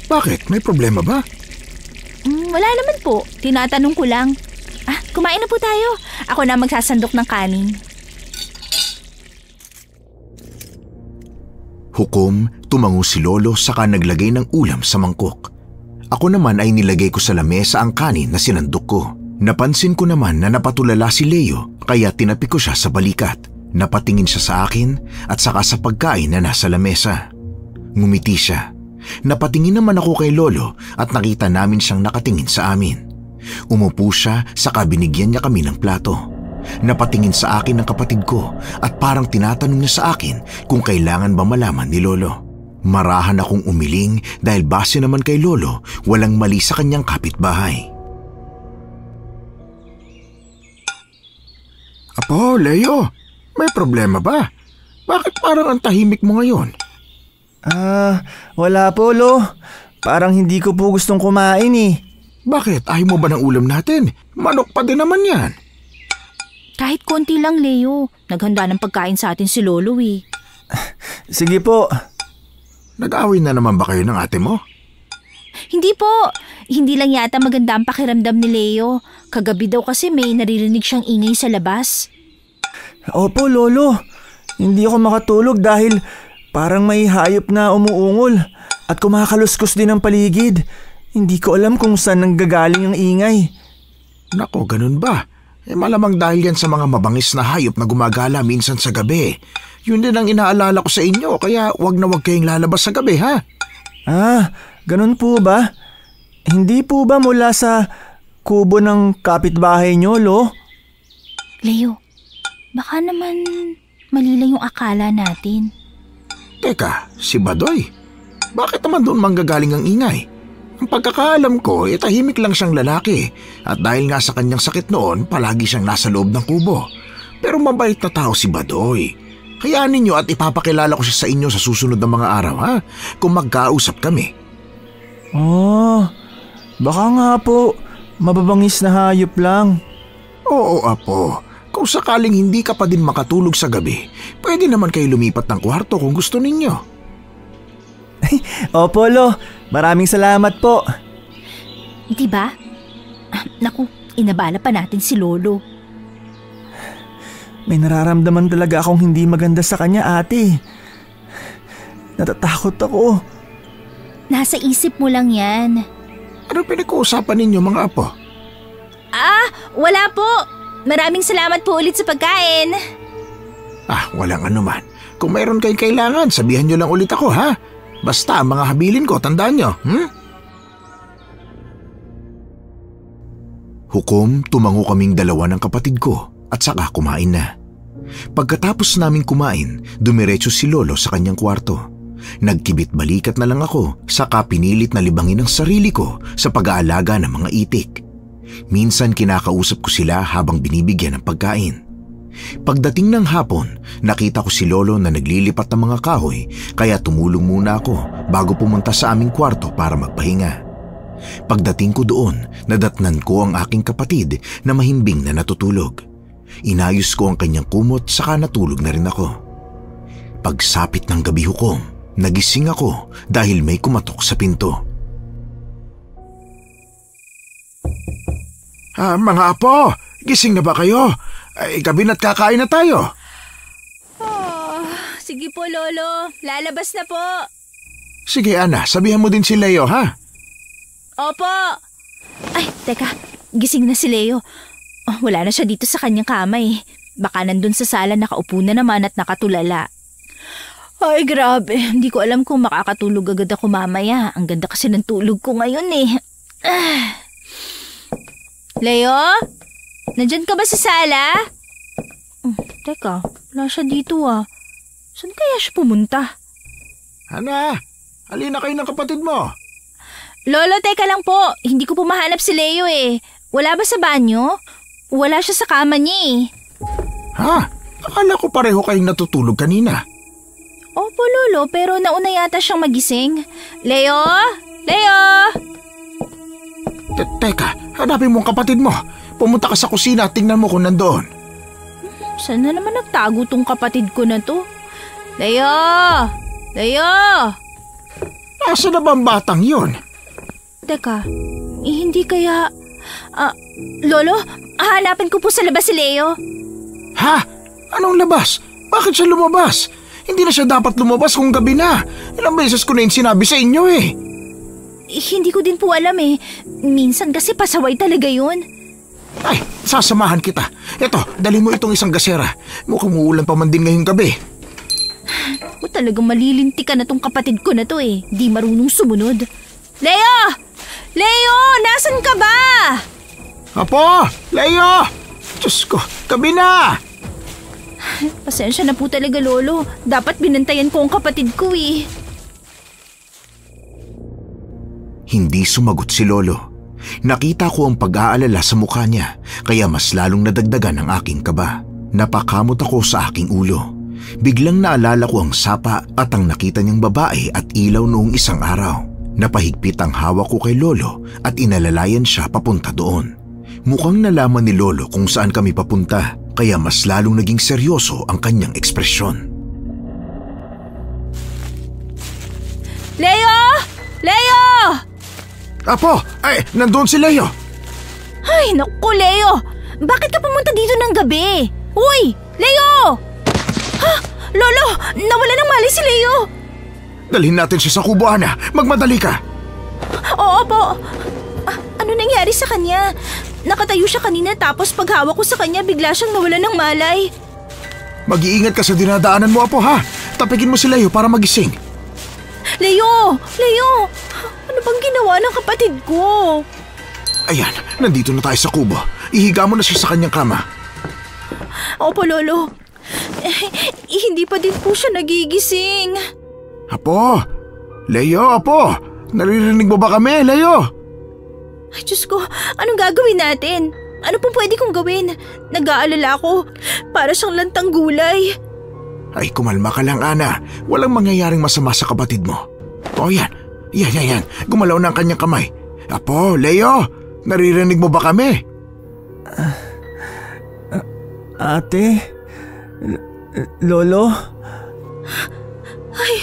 Bakit? May problema ba? Wala naman po. Tinatanong ko lang. Kumain na po tayo. Ako na magsasandok ng kanin. Hukom, tumango si Lolo saka naglagay ng ulam sa mangkok. Ako naman ay nilagay ko sa lamesa ang kanin na sinandok ko. Napansin ko naman na napatulala si Leo kaya tinapi ko siya sa balikat. Napatingin siya sa akin at saka sa pagkain na nasa lamesa. Ngumiti siya. Napatingin naman ako kay Lolo at nakita namin siyang nakatingin sa amin. Umupo siya saka binigyan niya kami ng plato. Napatingin sa akin ang kapatid ko at parang tinatanong niya sa akin kung kailangan ba malaman ni Lolo. Marahan akong umiling dahil base naman kay Lolo walang mali sa kanyang kapitbahay. Apo, Leo, may problema ba? Bakit parang ang tahimik mo ngayon? Wala po, Lo. Parang hindi ko po gustong kumain eh. Bakit? Ayaw mo ba ng ulam natin? Manok pa din naman yan. Kahit konti lang, Leo. Naghanda ng pagkain sa atin si Lolo eh. Sige po. Nag-away na naman ba kayo ng ate mo? Hindi po. Hindi lang yata maganda ang pakiramdam ni Leo. Kagabi daw kasi may naririnig siyang ingay sa labas. Opo, Lolo. Hindi ako makatulog dahil parang may hayop na umuungol at kumakaluskos din ang paligid. Hindi ko alam kung saan nanggagaling ang ingay. Nako, ganun ba? Malamang dahil yan sa mga mabangis na hayop na gumagala minsan sa gabi. Yun din ang inaalala ko sa inyo kaya wag na wag kayong lalabas sa gabi, ha? Ganun po ba? Hindi po ba mula sa kubo ng kapitbahay nyo, Lo? Leo, baka naman mali lang yung akala natin. Teka, si Badoy? Bakit naman doon manggagaling ang ingay? Ang pagkakaalam ko, tahimik lang siyang lalaki at dahil nga sa kanyang sakit noon, palagi siyang nasa loob ng kubo. Pero mabait na tao si Badoy. Hayaan ninyo at ipapakilala ko siya sa inyo sa susunod na mga araw, ha? Kung magkausap kami. Baka nga po, mababangis na hayop lang. Oo, Apo. Kung sakaling hindi ka pa din makatulog sa gabi, pwede naman kayo lumipat ng kwarto kung gusto ninyo. Opo, Lo. Maraming salamat po. Diba? Naku, inabala pa natin si Lolo. May nararamdaman talaga akong hindi maganda sa kanya, ate. Natatakot ako. Nasa isip mo lang yan. Ano pinag-uusapan ninyo, mga apo? Wala po. Maraming salamat po ulit sa pagkain. Walang anuman. Kung mayroon kayong kailangan, sabihan nyo lang ulit ako, ha? Basta mga habilin ko, tandaan nyo. Hukom, tumango kaming dalawa ng kapatid ko at saka kumain na. Pagkatapos naming kumain, dumiretso si Lolo sa kanyang kwarto. Nagkibit balikat na lang ako, saka pinilit na libangin ang sarili ko sa pag-aalaga ng mga itik. Minsan kinakausap ko sila habang binibigyan ng pagkain. Pagdating ng hapon, nakita ko si Lolo na naglilipat ng mga kahoy, kaya tumulong muna ako bago pumunta sa aming kwarto para magpahinga. Pagdating ko doon, nadatnan ko ang aking kapatid na mahimbing na natutulog. Inayos ko ang kanyang kumot, saka natulog na rin ako. Pagsapit ng gabi, Hukom, nagising ako dahil may kumatok sa pinto. Mga apo, gising na ba kayo? Gabi na't kakain na tayo. Sige po, Lolo. Lalabas na po. Sige, Ana, sabihan mo din si Leo, ha? Opo. Ay, teka. Gising na si Leo. Wala na siya dito sa kanyang kama eh. Baka nandun sa sala nakaupo na naman at nakatulala. Ay, grabe. Hindi ko alam kung makakatulog agad ako mamaya. Ang ganda kasi ng tulog ko ngayon eh. Leo? Nandyan ka ba sa sala? Teka, wala siya dito ah. Saan kaya siya pumunta? Ana, halina kayo ng kapatid mo. Lolo, teka lang po. Hindi ko po mahanap si Leo eh. Wala ba sa banyo? Wala siya sa kama niya eh. Ha? Akala ko pareho kayong natutulog kanina. Opo, Lolo, pero nauna yata siyang magising. Leo? Leo? Teka, hanapin mo ang kapatid mo. Pumunta ka sa kusina at tingnan mo kung nandoon. Saan na naman nagtago tong kapatid ko na to? Leo! Leo! Nasaan na ba ang batang yun? Teka, hindi kaya... Lolo, hanapin ko po sa labas si Leo. Ha? Anong labas? Bakit siya lumabas? Hindi na siya dapat lumabas kung gabi na. Ilang beses ko na yung sinabi sa inyo eh. Hindi ko din po alam eh. Minsan kasi pasaway talaga yun. Ay, sasamahan kita. Eto, dali mo itong isang gasera. Mukhang uulan pa man din ngayong gabi. Talagang malilinti ka na tong kapatid ko na to eh. Di marunong sumunod. Leo! Leo! Nasaan ka ba? Apo! Leo! Diyos ko, gabi na! Pasensya na po talaga, Lolo. Dapat binantayan ko ang kapatid ko eh. Hindi sumagot si Lolo. Nakita ko ang pag-aalala sa mukha niya, kaya mas lalong nadagdagan ang aking kaba. Napakamot ako sa aking ulo. Biglang naalala ko ang sapa at ang nakita niyang babae at ilaw noong isang araw. Napahigpit ang hawak ko kay Lolo at inalalayan siya papunta doon. Mukhang nalaman ni Lolo kung saan kami papunta, kaya mas lalong naging seryoso ang kanyang ekspresyon. Leo! Leo! Apo! Ay, nandun si Leo! Ay, naku, Leo! Bakit ka pumunta dito ng gabi? Uy! Leo! Ha? Lolo! Nawala ng malay si Leo! Dalhin natin siya sa kubo, Ana. Magmadali ka! Oo po. Ano nangyari sa kanya? Nakatayo siya kanina tapos paghawak ko sa kanya bigla siyang nawala ng malay. Mag-iingat ka sa dinadaanan mo, Apo, ha? Tapikin mo si Leo para magising. Leo! Leo! Ano bang ginawa ng kapatid ko? Ayan, nandito na tayo sa kubo. Ihiga mo na siya sa kanyang kama. Opo, Lolo. Hindi pa din po siya nagigising. Apo! Leo, Apo! Naririnig mo ba kami, Leo? Ay, Diyos ko, anong gagawin natin? Ano pong pwede kong gawin? Nag-aalala ako. Para siyang lantang gulay. Ay, kumalma ka lang, Ana. Walang mangyayaring masama sa kapatid mo. O, yan. Yan. Gumalaw na ang kanyang kamay. Apo, Leo, naririnig mo ba kami? Ate? Lolo? Ay,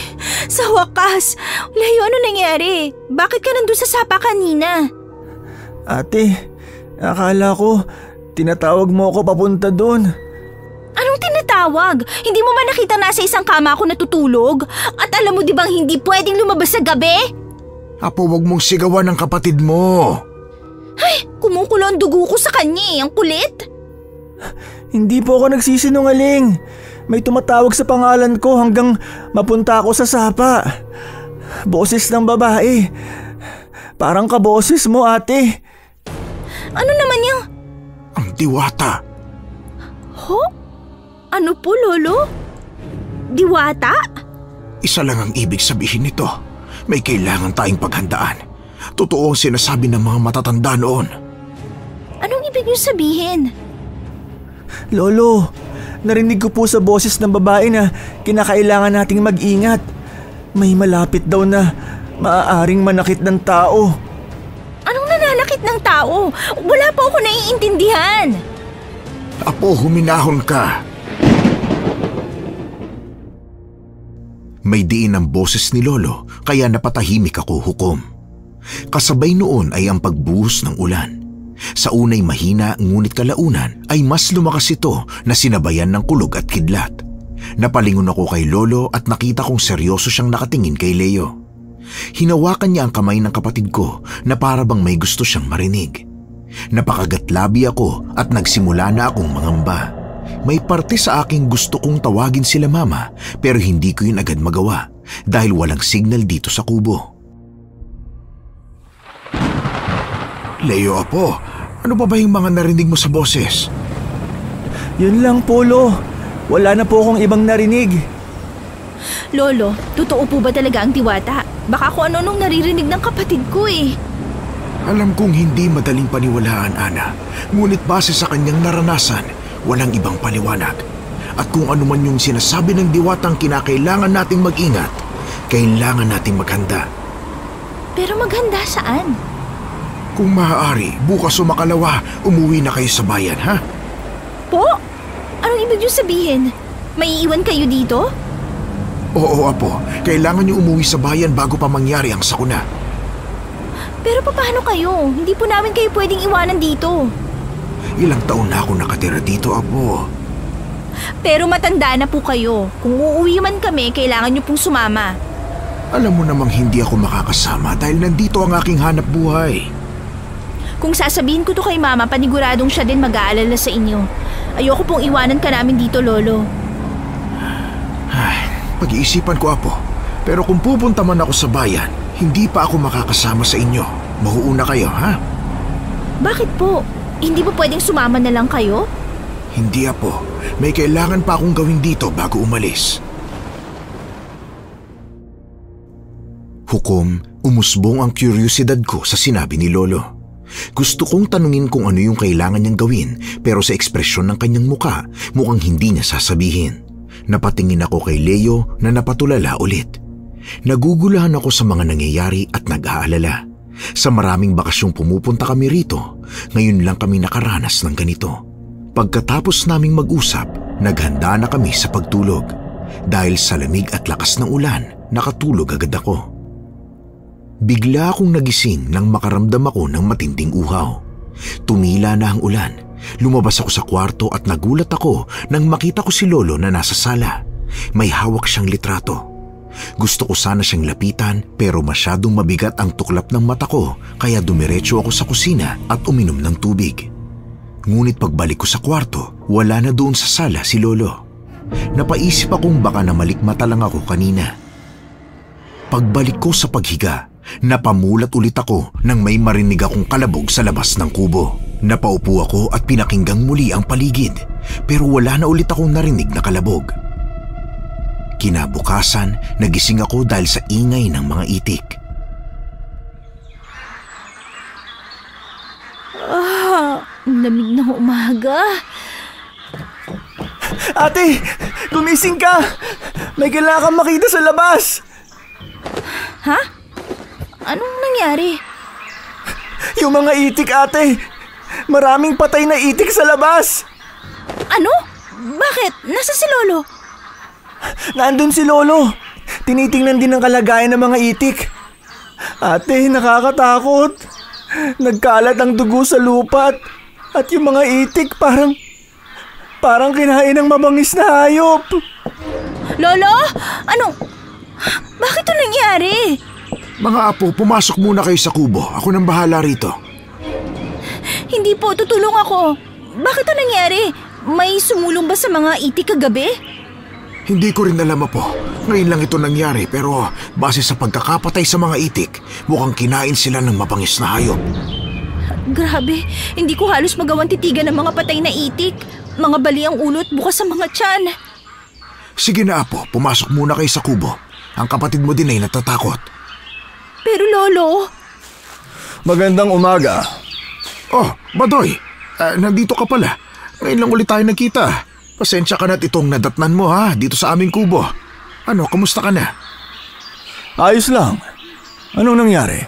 sa wakas. Leo, ano nangyari? Bakit ka nandun sa sapa kanina? Ate, akala ko tinatawag mo ako papunta doon. Anong tinatawag? Hindi mo man nakita nasa isang kama ako natutulog? At alam mo di bang hindi pwedeng lumabas sa gabi? Apo, wag mong sigawan ng kapatid mo. Ay, kumukulo ang dugo ko sa kanya eh. Ang kulit. Hindi po ako nagsisinungaling. May tumatawag sa pangalan ko hanggang mapunta ako sa sapa. Boses ng babae. Parang kaboses mo, ate. Ano naman yung... Ang diwata. Ho? Ano po, Lolo? Diwata? Isa lang ang ibig sabihin nito. May kailangan tayong paghandaan. Totoo ang sinasabi ng mga matatanda noon. Anong ibig niyo sabihin? Lolo, narinig ko po sa boses ng babae na kinakailangan nating mag-ingat. May malapit daw na maaaring manakit ng tao. Anong nananakit ng tao? Wala pa ako naiintindihan. Apo, huminahon ka. May diin ang boses ni Lolo kaya napatahimik ako, Hukom. Kasabay noon ay ang pagbuhos ng ulan. Sa unay mahina ngunit kalaunan ay mas lumakas ito na sinabayan ng kulog at kidlat. Napalingon ako kay Lolo at nakita kong seryoso siyang nakatingin kay Leo. Hinawakan niya ang kamay ng kapatid ko na para bang may gusto siyang marinig. Napakagatlabi ako at nagsimula na akong mangamba. May parte sa aking gusto kong tawagin sila mama pero hindi ko yun agad magawa dahil walang signal dito sa kubo. Leo, Apo, ano ba yung mga narinig mo sa boses? Yun lang po, Lo. Wala na po akong ibang narinig. Lolo, totoo po ba talaga ang diwata? Baka kung ano nung naririnig ng kapatid ko eh. Alam kong hindi madaling paniwalaan, Ana. Ngunit base sa kanyang naranasan, walang ibang paliwanag. At kung ano man yung sinasabi ng diwatang kinakailangan nating mag-ingat, kailangan nating maghanda. Pero maghanda saan? Kung maaari, bukas o makalawa, umuwi na kayo sa bayan, ha? Po? Anong ibig niyo sabihin? May iiwan kayo dito? Oo, Apo. Kailangan niyo umuwi sa bayan bago pa mangyari ang sakuna. Pero paano kayo? Hindi po namin kayo pwedeng iwanan dito. Ilang taon na ako nakatira dito, Apo. Pero matanda na po kayo. Kung uuwi man kami, kailangan niyo pong sumama. Alam mo namang hindi ako makakasama dahil nandito ang aking hanap buhay. Kung sasabihin ko to kay Mama, paniguradong siya din mag-aalala sa inyo. Ayoko pong iwanan ka namin dito, Lolo. Ay, pag-iisipan ko, Apo. Pero kung pupunta man ako sa bayan, hindi pa ako makakasama sa inyo. Mauuna kayo, ha? Bakit po? Hindi ba pwedeng sumama na lang kayo? Hindi, Apo. May kailangan pa akong gawin dito bago umalis. Hukom, umusbong ang kuryosidad ko sa sinabi ni Lolo. Gusto kong tanungin kung ano yung kailangan niyang gawin pero sa ekspresyon ng kanyang muka, mukhang hindi niya sasabihin. Napatingin ako kay Leo na napatulala ulit. Naguguluhan ako sa mga nangyayari at nag-aalala. Sa maraming bakasyong pumupunta kami rito, ngayon lang kami nakaranas ng ganito. Pagkatapos naming mag-usap, naghanda na kami sa pagtulog. Dahil sa lamig at lakas ng ulan, nakatulog agad ako. Bigla akong nagising nang makaramdam ako ng matinding uhaw. Tumila na ang ulan. Lumabas ako sa kwarto at nagulat ako nang makita ko si Lolo na nasa sala. May hawak siyang litrato. Gusto ko sana siyang lapitan pero masyadong mabigat ang tuklap ng mata ko kaya dumiretso ako sa kusina at uminom ng tubig. Ngunit pagbalik ko sa kwarto, wala na doon sa sala si Lolo. Napaisip akong baka namalikmata lang ako kanina. Pagbalik ko sa paghiga, napamulat ulit ako nang may marinig akong kalabog sa labas ng kubo. Napaupo ako at pinakinggang muli ang paligid pero wala na ulit akong narinig na kalabog. Kinabukasan, nagising ako dahil sa ingay ng mga itik. Lamig na umaga. Ate, gumising ka! May kailangan kang makita sa labas! Ha? Anong nangyari? Yung mga itik, ate! Maraming patay na itik sa labas! Ano? Bakit? Nasa si Lolo? Nandun si Lolo. Tinitingnan din ang kalagayan ng mga itik. Ate, nakakatakot. Nagkalat ang dugo sa lupa at yung mga itik parang kinain ng mabangis na hayop. Lolo? Ano? Bakit ito nangyari? Mga apo, pumasok muna kayo sa kubo. Ako nang bahala rito. Hindi po, tutulong ako. Bakit ito nangyari? May sumulong ba sa mga itik kagabi? Hindi ko rin alam, Apo. Ngayon lang ito nangyari pero base sa pagkakapatay sa mga itik, mukhang kinain sila ng mabangis na hayop. Grabe, hindi ko halos magawang titigan ng mga patay na itik. Mga bali ang ulo at bukas sa mga tiyan. Sige na Apo, pumasok muna kayo sa kubo. Ang kapatid mo din ay natatakot. Pero Lolo… Magandang umaga. Oh, Badoy, nandito ka pala. Ngayon lang ulit tayo nagkita. Pasensya ka na't itong nadatnan mo ha, dito sa aming kubo. Ano, kamusta ka na? Ayos lang. Anong nangyari?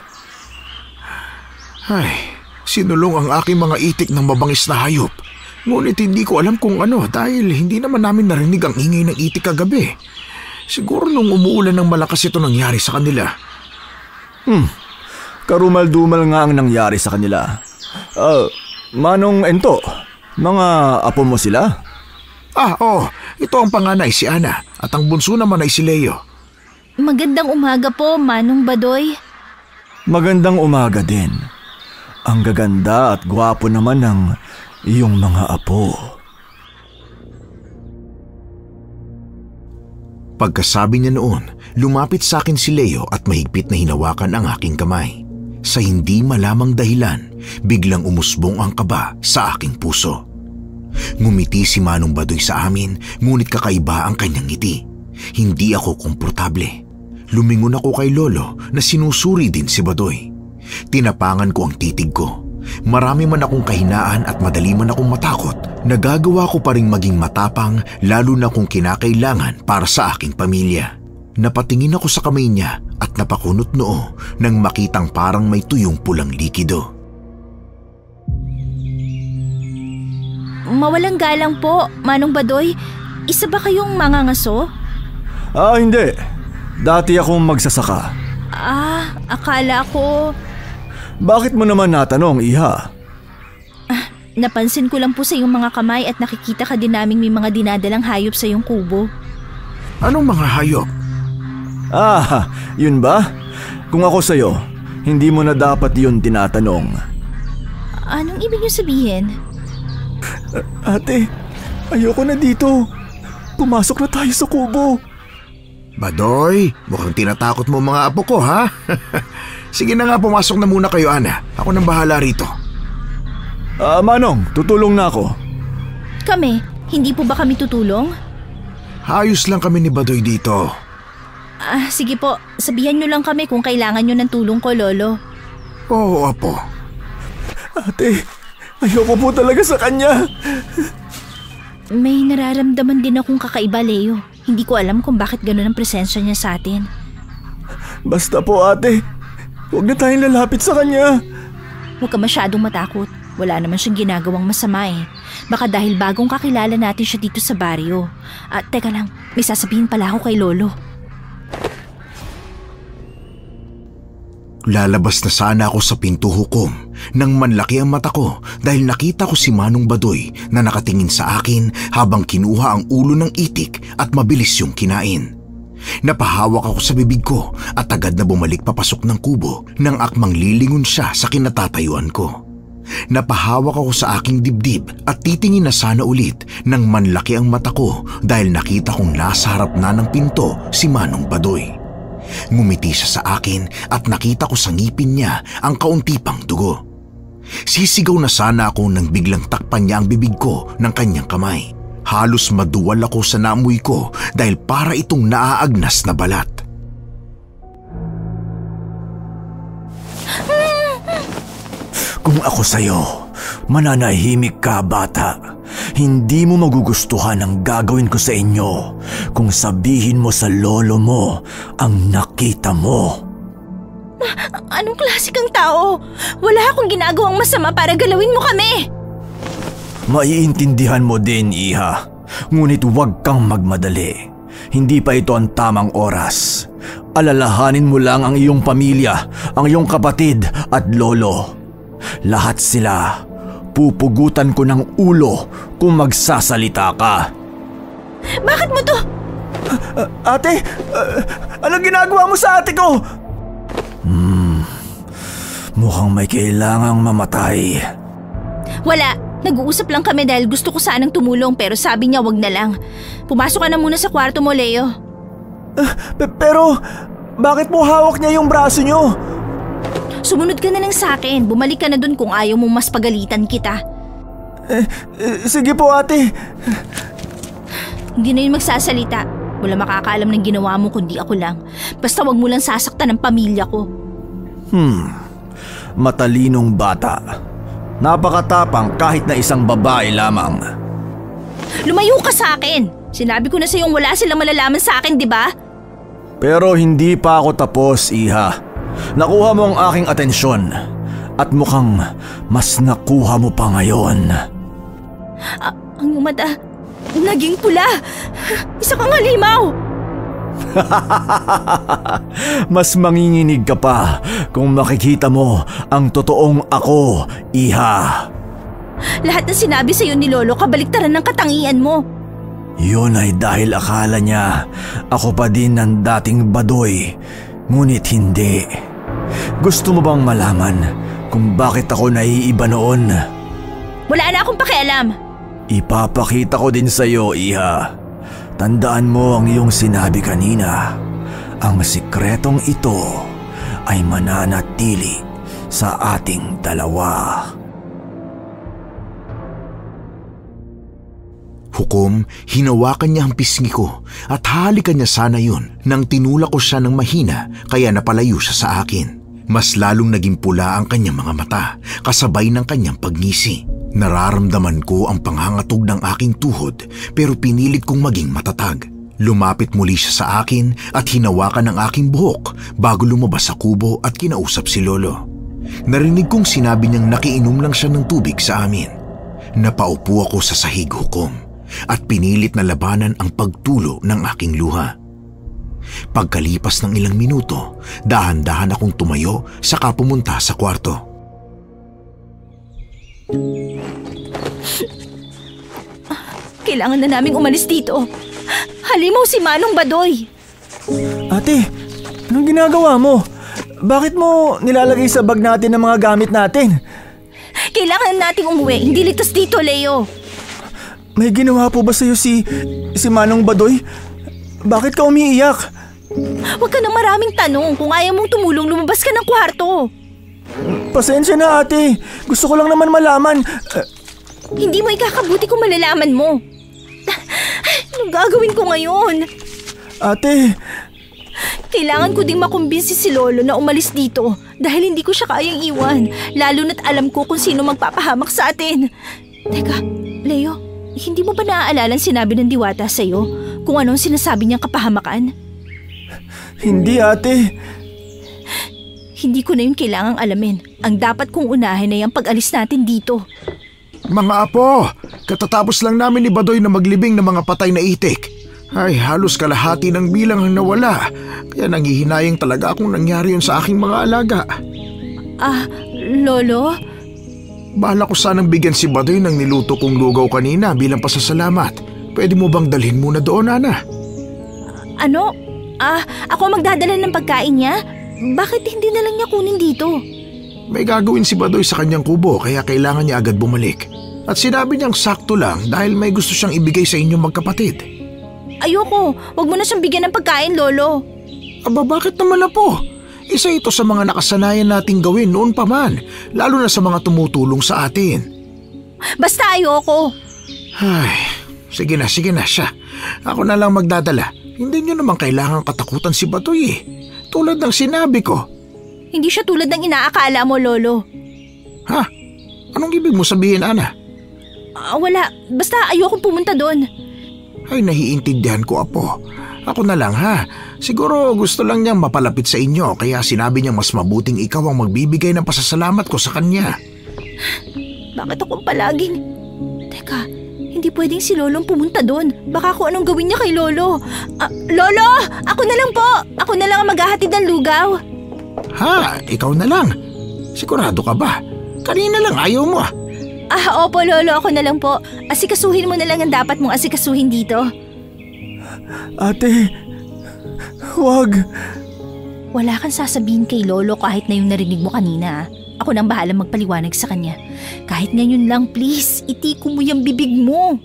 Ay, sinulong ang aking mga itik ng mabangis na hayop. Ngunit hindi ko alam kung ano dahil hindi naman namin narinig ang ingay ng itik kagabi. Siguro nung umuulan ng malakas ito nangyari sa kanila. Karumal-dumal nga ang nangyari sa kanila. Manong Ento, mga apo mo sila? Ito ang panganay si Ana at ang bunso naman ay si Leo. Magandang umaga po, Manong Badoy. Magandang umaga din. Ang gaganda at gwapo naman ng iyong mga apo. Pagkasabi niya noon, lumapit sa akin si Leo at mahigpit na hinawakan ang aking kamay. Sa hindi malamang dahilan, biglang umusbong ang kaba sa aking puso. Ngumiti si Manong Badoy sa amin, ngunit kakaiba ang kanyang ngiti. Hindi ako komportable. Lumingon ako kay Lolo na sinusuri din si Badoy. Tinapangan ko ang titig ko. Marami man akong kahinaan at madali man akong matakot, nagagawa ko pa ring maging matapang lalo na kung kinakailangan para sa aking pamilya. Napatingin ako sa kamay niya at napakunot noo nang makitang parang may tuyong pulang likido. Mawalang galang po, Manong Badoy. Isa ba kayong mangangaso? Hindi. Dati akong magsasaka. Akala ko… Bakit mo naman natanong, Iha? Napansin ko lang po sa iyong mga kamay at nakikita ka din naming may mga dinadalang hayop sa iyong kubo. Anong mga hayop? Yun ba? Kung ako sa'yo, hindi mo na dapat yun tinatanong. Anong ibig niyo sabihin? Ate, ayoko na dito. Pumasok na tayo sa kubo. Badoy, mukhang tinatakot mo mga apo ko ha? Sige na nga, pumasok na muna kayo Ana. Ako nang bahala rito. Manong, tutulong na ako. Kami? Hindi po ba kami tutulong? Ayos lang kami ni Badoy dito. Sige po, sabihan niyo lang kami kung kailangan niyo ng tulong ko, Lolo. Oo, apo. Ate, ayoko po talaga sa kanya. May nararamdaman din akong kakaiba, Leo. Hindi ko alam kung bakit gano'n ang presensya niya sa atin. Basta po ate, huwag na tayong lalapit sa kanya. Huwag ka masyadong matakot. Wala naman siyang ginagawang masama eh. Baka dahil bagong kakilala natin siya dito sa baryo. Teka lang, may sasabihin pala ako kay Lolo. Lalabas na sana ako sa pinto hukom nang manlaki ang mata ko dahil nakita ko si Manong Badoy na nakatingin sa akin habang kinuha ang ulo ng itik at mabilis yung kinain. Napahawak ako sa bibig ko at agad na bumalik papasok ng kubo nang akmang lilingon siya sa kinatatayuan ko. Napahawak ako sa aking dibdib at titingin na sana ulit nang manlaki ang mata ko dahil nakita kong nasa harap na ng pinto si Manong Badoy. Ngumiti siya sa akin at nakita ko sa ngipin niya ang kaunti pang dugo. Sisigaw na sana ako nang biglang takpan niya ang bibig ko ng kanyang kamay. Halos maduwal ako sa naamoy ko dahil para itong naaagnas na balat. Kung ako sa'yo, mananahimik ka bata. Hindi mo magugustuhan ang gagawin ko sa inyo kung sabihin mo sa lolo mo ang nakita mo. Anong klase kang tao? Wala akong ginagawang masama para galawin mo kami. Maiintindihan mo din, Iha. Ngunit huwag kang magmadali. Hindi pa ito ang tamang oras. Alalahanin mo lang ang iyong pamilya, ang iyong kapatid at lolo. Lahat sila, pupugutan ko ng ulo kung magsasalita ka. Bakit mo to? Ate, anong ginagawa mo sa ate ko? Mukhang may kailangang mamatay. Wala, nag-uusap lang kami dahil gusto ko sanang tumulong pero sabi niya wag na lang. Pumasok ka na muna sa kwarto mo, Leo. Pero bakit mo hawak niya yung braso niyo? Sumunod ka na lang sa akin. Bumalik ka na dun kung ayaw mong mas pagalitan kita. Sige po ate. Hindi na yun magsasalita. Wala makakaalam ng ginawa mo kundi ako lang. Basta wag mo lang sasaktan ng pamilya ko. Matalinong bata. Napakatapang kahit na isang babae lamang. Lumayo ka sa akin! Sinabi ko na sa'yo wala silang malalaman sa akin, di ba? Pero hindi pa ako tapos, Iha. Nakuha mo ang aking atensyon. At mukhang mas nakuha mo pa ngayon. Ang mata, naging pula. Isa kang halimaw. Mas manginginig ka pa kung makikita mo ang totoong ako, Iha. Lahat ng sinabi sa'yo ni Lolo kabaliktaran ng katangian mo. Yun ay dahil akala niya ako pa din ang dating Badoy, ngunit hindi. Gusto mo bang malaman kung bakit ako naiiba noon? Wala na akong pakialam. Ipapakita ko din sa'yo, Iha. Tandaan mo ang iyong sinabi kanina. Ang sikretong ito ay mananatili sa ating dalawa. Hukom, hinawakan niya ang pisngi ko at halikan niya sana yun nang tinulak ko siya ng mahina kaya napalayo siya sa akin. Mas lalong naging pula ang kanyang mga mata kasabay ng kanyang pagngisi. Nararamdaman ko ang panghangatog ng aking tuhod pero pinilit kong maging matatag. Lumapit muli siya sa akin at hinawakan ang aking buhok bago lumabas sa kubo at kinausap si Lolo. Narinig kong sinabi niyang nakiinom lang siya ng tubig sa amin. Napaupo ako sa sahig, Hukom, at pinilit na labanan ang pagtulo ng aking luha. Pagkalipas ng ilang minuto, dahan-dahan akong tumayo saka pumunta sa kwarto. Kailangan na naming umalis dito. Halimaw si Manong Badoy. Ate, anong ginagawa mo? Bakit mo nilalagay sa bag natin ang mga gamit natin? Kailangan nating umuwi. Hindi ligtas dito, Leo. May ginawa po ba sa'yo si Manong Badoy? Bakit ka umiiyak? Huwag ka nang maraming tanong. Kung ayaw mong tumulong, lumabas ka ng kwarto. Pasensya na, ate. Gusto ko lang naman malaman. Hindi mo ikakabuti kung malalaman mo. Anong gagawin ko ngayon? Ate, kailangan ko ding makumbinsi si Lolo na umalis dito dahil hindi ko siya kayang iwan. Lalo na't alam ko kung sino magpapahamak sa atin. Teka, Leo, hindi mo ba naaalala ang sinabi ng diwata sa'yo kung anong sinasabi niyang kapahamakan? Hindi, ate. Hindi ko na yung kailangang alamin. Ang dapat kong unahin ay ang pag-alis natin dito. Mga apo, katatapos lang namin ni Badoy na maglibing ng mga patay na itik. Ay, halos kalahati ng bilang ang nawala. Kaya nanghihinayang talaga akong nangyari yun sa aking mga alaga. Lolo? Bahala ko sanang bigyan si Badoy ng niluto kong lugaw kanina bilang pasasalamat. Pwede mo bang dalhin muna doon, Ana? Ano? Ako magdadala ng pagkain niya? Bakit hindi na lang niya kunin dito? May gagawin si Badoy sa kanyang kubo kaya kailangan niya agad bumalik. At sinabi niyang sakto lang dahil may gusto siyang ibigay sa inyong magkapatid. Ayoko. Huwag mo na siyang bigyan ng pagkain, Lolo. Aba, bakit naman na po? Isa ito sa mga nakasanayan nating gawin noon pa man, lalo na sa mga tumutulong sa atin. Basta ayoko. Ay, sige na siya. Ako na lang magdadala. Hindi niyo naman kailangang katakutan si Badoy eh. Tulad ng sinabi ko. Hindi siya tulad ng inaakala mo, Lolo. Ha? Anong ibig mo sabihin, Ana? Wala. Basta ayokong pumunta doon. Ay, nahiintindihan ko, Apo. Ako na lang, ha? Siguro gusto lang niyang mapalapit sa inyo kaya sinabi niyang mas mabuting ikaw ang magbibigay ng pasasalamat ko sa kanya. Bakit ako palaging... Teka, hindi pwedeng si Lolong pumunta doon. Baka kung anong gawin niya kay Lolo. Lolo! Ako na lang po! Ako na lang ang maghahatid ng lugaw. Ha? Ikaw na lang? Sigurado ka ba? Kanina lang ayaw mo ah. Opo, Lolo. Ako na lang po. Asikasuhin mo na lang ang dapat mong asikasuhin dito. Ate, wag. Wala kang sasabihin kay Lolo kahit na yung narinig mo kanina. Ako nang bahala magpaliwanag sa kanya. Kahit ngayon lang, please, itiko mo yung bibig mo.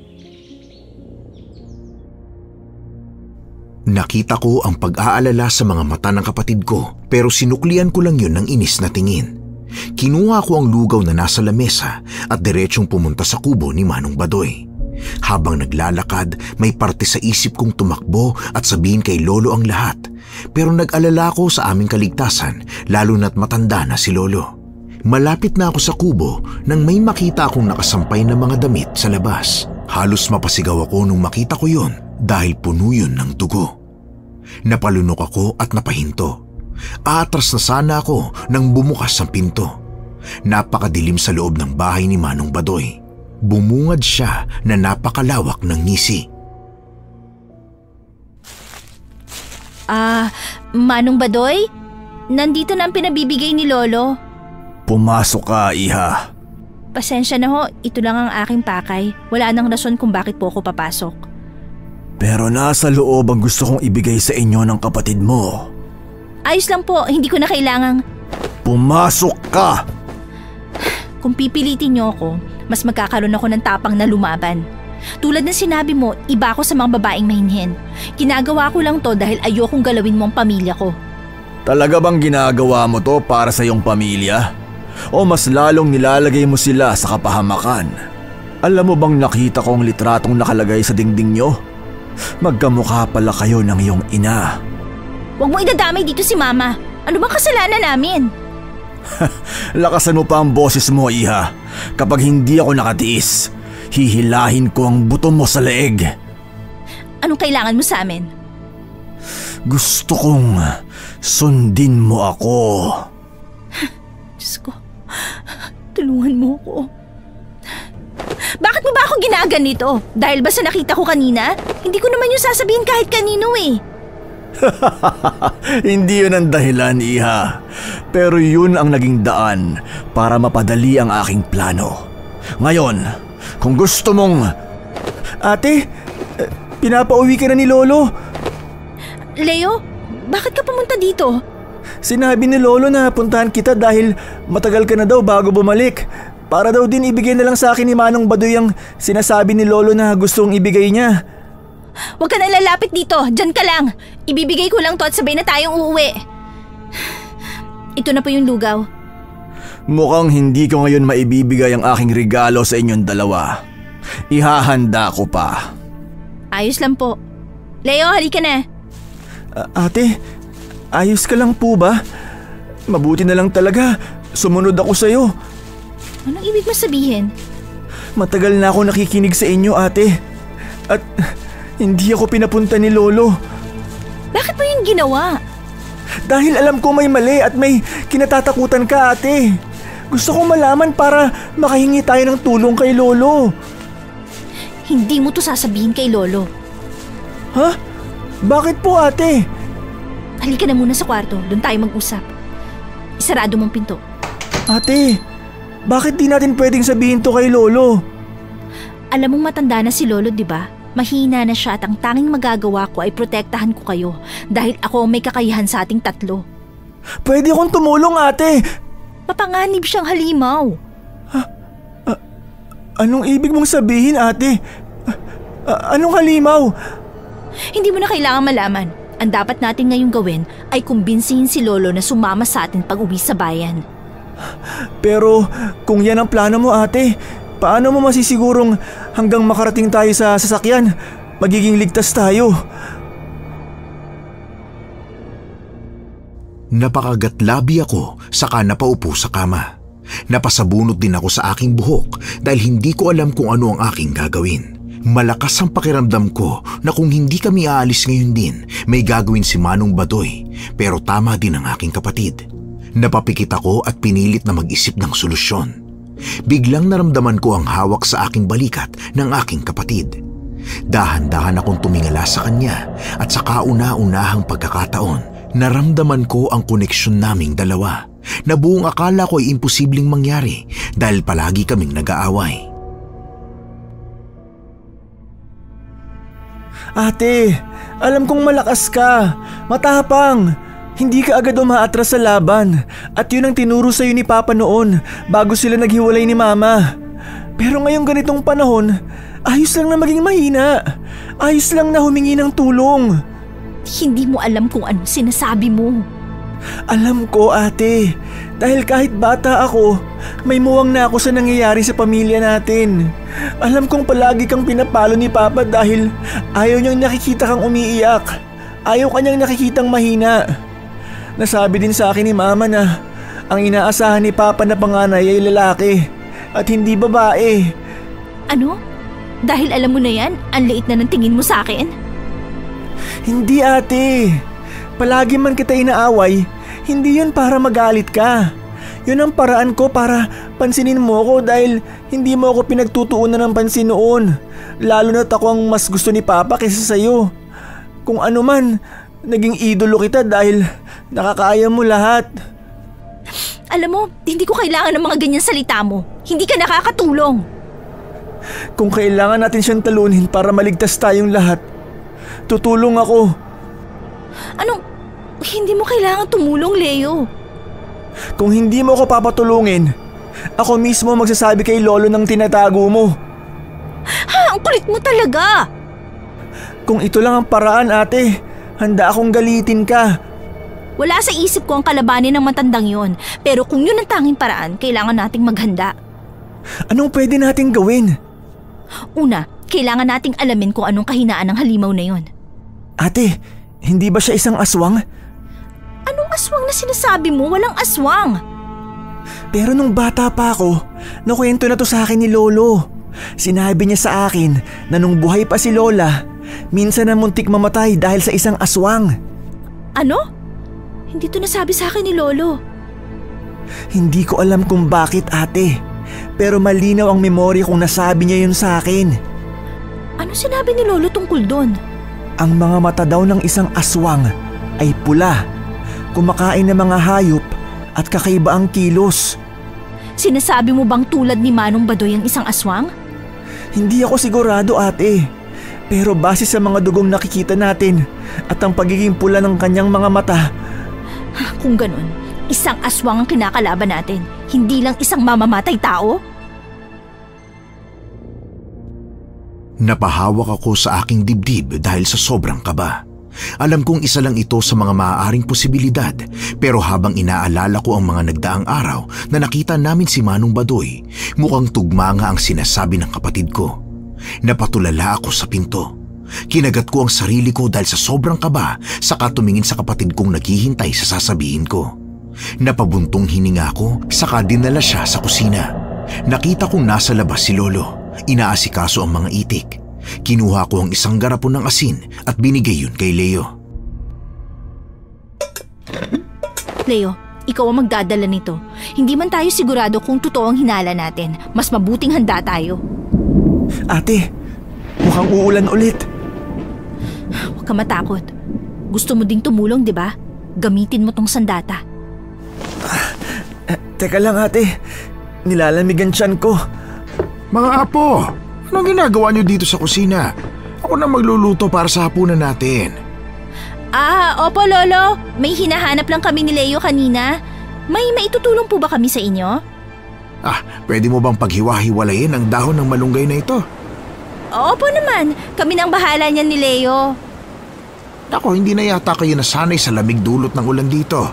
Nakita ko ang pag-aalala sa mga mata ng kapatid ko pero sinuklian ko lang yun ng inis na tingin. Kinuha ko ang lugaw na nasa lamesa at diretsong pumunta sa kubo ni Manong Badoy. Habang naglalakad, may parte sa isip kong tumakbo at sabihin kay Lolo ang lahat. Pero nag-alala ko sa aming kaligtasan lalo na't matanda na si Lolo. Malapit na ako sa kubo nang may makita akong nakasampay na mga damit sa labas. Halos mapasigaw ako nung makita ko yun dahil puno yun ng dugo. Napalunok ako at napahinto. Aatras na sana ako nang bumukas ang pinto. Napakadilim sa loob ng bahay ni Manong Badoy. Bumungad siya na napakalawak ng ngisi. Manong Badoy? Nandito na ang pinabibigay ni Lolo. Pumasok ka, iha. Pasensya na ho, ito lang ang aking pakay. Wala nang rason kung bakit po ako papasok. Pero nasa loob ang gusto kong ibigay sa inyo ng kapatid mo. Ayos lang po, hindi ko na kailangang... Pumasok ka! Kung pipilitin niyo ako, mas magkakaroon ako ng tapang na lumaban. Tulad ng sinabi mo, iba ako sa mga babaeng mahinhin. Ginagawa ko lang to dahil ayokong galawin mo ang pamilya ko. Talaga bang ginagawa mo to para sa iyong pamilya? O mas lalong nilalagay mo sila sa kapahamakan? Alam mo bang nakita ko ang litratong nakalagay sa dingding nyo? Magkamukha pala kayo ng iyong ina. Huwag mo idadamay dito si Mama. Ano bang kasalanan namin? Lakasan mo pa ang boses mo, iha. Kapag hindi ako nakatiis, hihilahin ko ang buto mo sa leeg. Anong kailangan mo sa amin? Gusto kong sundin mo ako. Diyos ko, tulungan mo ako. Bakit mo ba ako ginaganito? Dahil ba sa nakita ko kanina? Hindi ko naman yung sasabihin kahit kanino eh. Hindi yun ang dahilan, iha. Pero yun ang naging daan para mapadali ang aking plano. Ngayon, kung gusto mong... Ate, pinapauwi ka na ni Lolo. Leo, bakit ka pumunta dito? Sinabi ni Lolo na puntahan kita dahil matagal ka na daw bago bumalik. Para daw din ibigay na lang sa akin ni Manong Badoy ang sinasabi ni Lolo na gustong ibigay niya. Huwag ka na lalapit dito, dyan ka lang. Ibibigay ko lang to at sabay na tayong uuwi. Ito na po yung lugaw. Mukhang hindi ko ngayon maibibigay ang aking regalo sa inyong dalawa. Ihahanda ko pa. Ayos lang po. Leo, halika na. Ate, ayos ka lang po ba? Mabuti na lang talaga. Sumunod ako sa'yo. Anong ibig mo sabihin? Matagal na ako nakikinig sa inyo, ate. At hindi ako pinapunta ni Lolo. Bakit mo yung ginawa? Dahil alam ko may mali at may kinatatakutan ka, ate. Gusto kong malaman para makahingi tayo ng tulong kay Lolo. Hindi mo to sasabihin kay Lolo. Ha? Bakit po, ate? Halika na muna sa kwarto, doon tayo mag-usap. Isarado mong pinto. Ate, bakit di natin pwedeng sabihin to kay Lolo? Alam mong matanda na si Lolo, di ba? Mahina na siya at ang tanging magagawa ko ay protektahan ko kayo dahil ako ang may kakayahan sa ating tatlo. Pwede akong tumulong, ate. Mapanganib siyang halimaw. Anong ibig mong sabihin, ate? Anong halimaw? Hindi mo na kailangan malaman. Ang dapat natin ngayong gawin ay kumbinsihin si Lolo na sumama sa atin pag uwi sa bayan. Pero kung yan ang plano mo, ate, paano mo masisigurong hanggang makarating tayo sa sasakyan, magiging ligtas tayo? Napakagatlabi ako saka napaupo sa kama. Napasabunot din ako sa aking buhok dahil hindi ko alam kung ano ang aking gagawin. Malakas ang pakiramdam ko na kung hindi kami aalis ngayon din, may gagawin si Manong Badoy, pero tama din ang aking kapatid. Napapikit ako at pinilit na mag-isip ng solusyon. Biglang naramdaman ko ang hawak sa aking balikat ng aking kapatid. Dahan-dahan akong tumingala sa kanya at sa kauna-unahang pagkakataon, naramdaman ko ang koneksyon naming dalawa na buong akala ko ay imposibleng mangyari dahil palagi kaming nag-aaway. Ate, alam kong malakas ka, matapang. Hindi ka agad umaatras sa laban at yun ang tinuro sa'yo ni Papa noon bago sila naghiwalay ni Mama. Pero ngayong ganitong panahon, ayos lang na maging mahina. Ayos lang na humingi ng tulong. Hindi mo alam kung anong sinasabi mo. Alam ko, ate. Dahil kahit bata ako, may muwang na ako sa nangyayari sa pamilya natin. Alam kong palagi kang pinapalo ni Papa dahil ayaw niyang nakikita kang umiiyak. Ayaw kanyang nakikitang mahina. Nasabi din sa akin ni Mama na ang inaasahan ni Papa na panganay ay lalaki at hindi babae. Ano? Dahil alam mo na yan, ang liit na ng tingin mo sa akin? Hindi, ate. Palagi man kita inaaway, hindi yun para magalit ka. Yun ang paraan ko para pansinin mo ako dahil hindi mo ako pinagtutuunan ng pansin noon. Lalo na't ako ang mas gusto ni Papa kaysa sa'yo. Kung ano man, naging idolo kita dahil nakakaya mo lahat. Alam mo, hindi ko kailangan ng mga ganyan salita mo. Hindi ka nakakatulong. Kung kailangan natin siyang talunin para maligtas tayong lahat, tutulong ako. Anong? Hindi mo kailangan tumulong, Leo. Kung hindi mo ako papatulungin, ako mismo magsasabi kay Lolo ng tinatago mo. Ha, ang kulit mo talaga. Kung ito lang ang paraan, ate, handa akong galitin ka. Wala sa isip ko ang kalabanin ng matandang yon. Pero kung yun ang tanging paraan, kailangan nating maghanda. Anong pwede nating gawin? Una, kailangan nating alamin kung anong kahinaan ng halimaw na yon. Ate, hindi ba siya isang aswang? Anong aswang na sinasabi mo? Walang aswang. Pero nung bata pa ako, nakwento na to sa akin ni Lolo. Sinabi niya sa akin na nung buhay pa si Lola, minsan na muntik mamatay dahil sa isang aswang. Ano? Hindi to nasabi sa akin ni Lolo. Hindi ko alam kung bakit, ate. Pero malinaw ang memorya kung nasabi niya yun sa akin. Ano sinabi ni Lolo tungkol doon? Ang mga mata daw ng isang aswang ay pula, kumakain ng mga hayop at kakaiba ang kilos. Sinasabi mo bang tulad ni Manong Badoy ang isang aswang? Hindi ako sigurado, ate. Pero base sa mga dugong nakikita natin at ang pagiging pula ng kanyang mga mata. Kung ganun, isang aswang ang kinakalaban natin, hindi lang isang mamamatay tao? Napahawak ako sa aking dibdib dahil sa sobrang kaba. Alam kong isa lang ito sa mga maaaring posibilidad, pero habang inaalala ko ang mga nagdaang araw na nakita namin si Manong Badoy, mukhang tugma nga ang sinasabi ng kapatid ko. Napatulala ako sa pinto. Kinagat ko ang sarili ko dahil sa sobrang kaba, saka tumingin sa kapatid kong naghihintay sa sasabihin ko. Napabuntong hininga ko, saka dinala siya sa kusina. Nakita kong nasa labas si Lolo. Inaasikaso ang mga itik. Kinuha ko ang isang garapon ng asin at binigay yun kay Leo. Leo, ikaw ang magdadala nito. Hindi man tayo sigurado kung totoo ang hinala natin. Mas mabuting handa tayo. Ate, mukhang uulan ulit. Huwag ka matakot. Gusto mo ding tumulong, di ba? Gamitin mo tong sandata. Teka lang, ate. Nilalamig ang tiyan ko. Mga apo, anong ginagawa niyo dito sa kusina? Ako na magluluto para sa hapunan natin. Opo, Lolo. May hinahanap lang kami ni Leo kanina. May maitutulong po ba kami sa inyo? Pwede mo bang paghiwa-hiwalayin ang dahon ng malunggay na ito? Opo naman. Kami nang bahala niyan ni Leo. Ako, hindi na yata kayo nasanay sa lamig dulot ng ulan dito.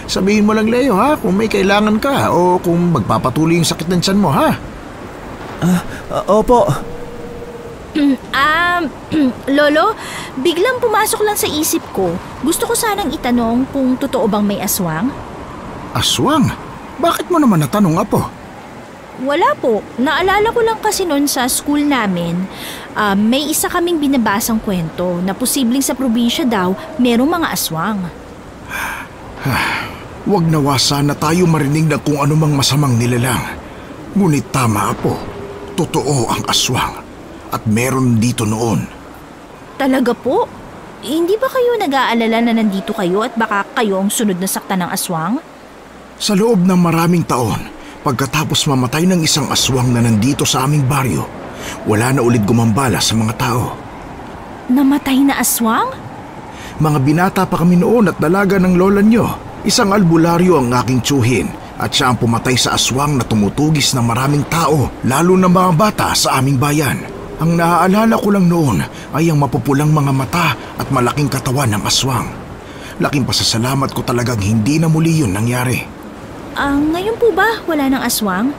Sabihin mo lang, Leo, ha, kung may kailangan ka o kung magpapatuloy yung sakit ng tiyan mo, ha? Opo. Lolo, biglang pumasok lang sa isip ko. Gusto ko sanang itanong kung totoo bang may aswang? Aswang? Bakit mo naman natanong, apo? Wala po. Naalala ko lang kasi noon sa school namin, may isa kaming binabasang kwento na posibleng sa probinsya daw merong mga aswang. Huwag nawa sana tayo marinig ng kung anumang masamang nilalang. Ngunit tama, apo. Totoo ang aswang. At meron dito noon. Talaga po? Hindi ba kayo nag-aalala na nandito kayo at baka kayo ang sunod na sakta ng aswang? Sa loob ng maraming taon, pagkatapos mamatay ng isang aswang na nandito sa aming baryo, wala na ulit gumambala sa mga tao. Namatay na aswang? Mga binata pa kami noon at dalaga ng lola nyo. Isang albularyo ang aking tiyuhin at siya ang pumatay sa aswang na tumutugis ng maraming tao, lalo na mga bata sa aming bayan. Ang naaalala ko lang noon ay ang mapupulang mga mata at malaking katawan ng aswang. Laking pasasalamat ko talagang hindi na muli yun nangyari. Ngayon po ba wala ng aswang?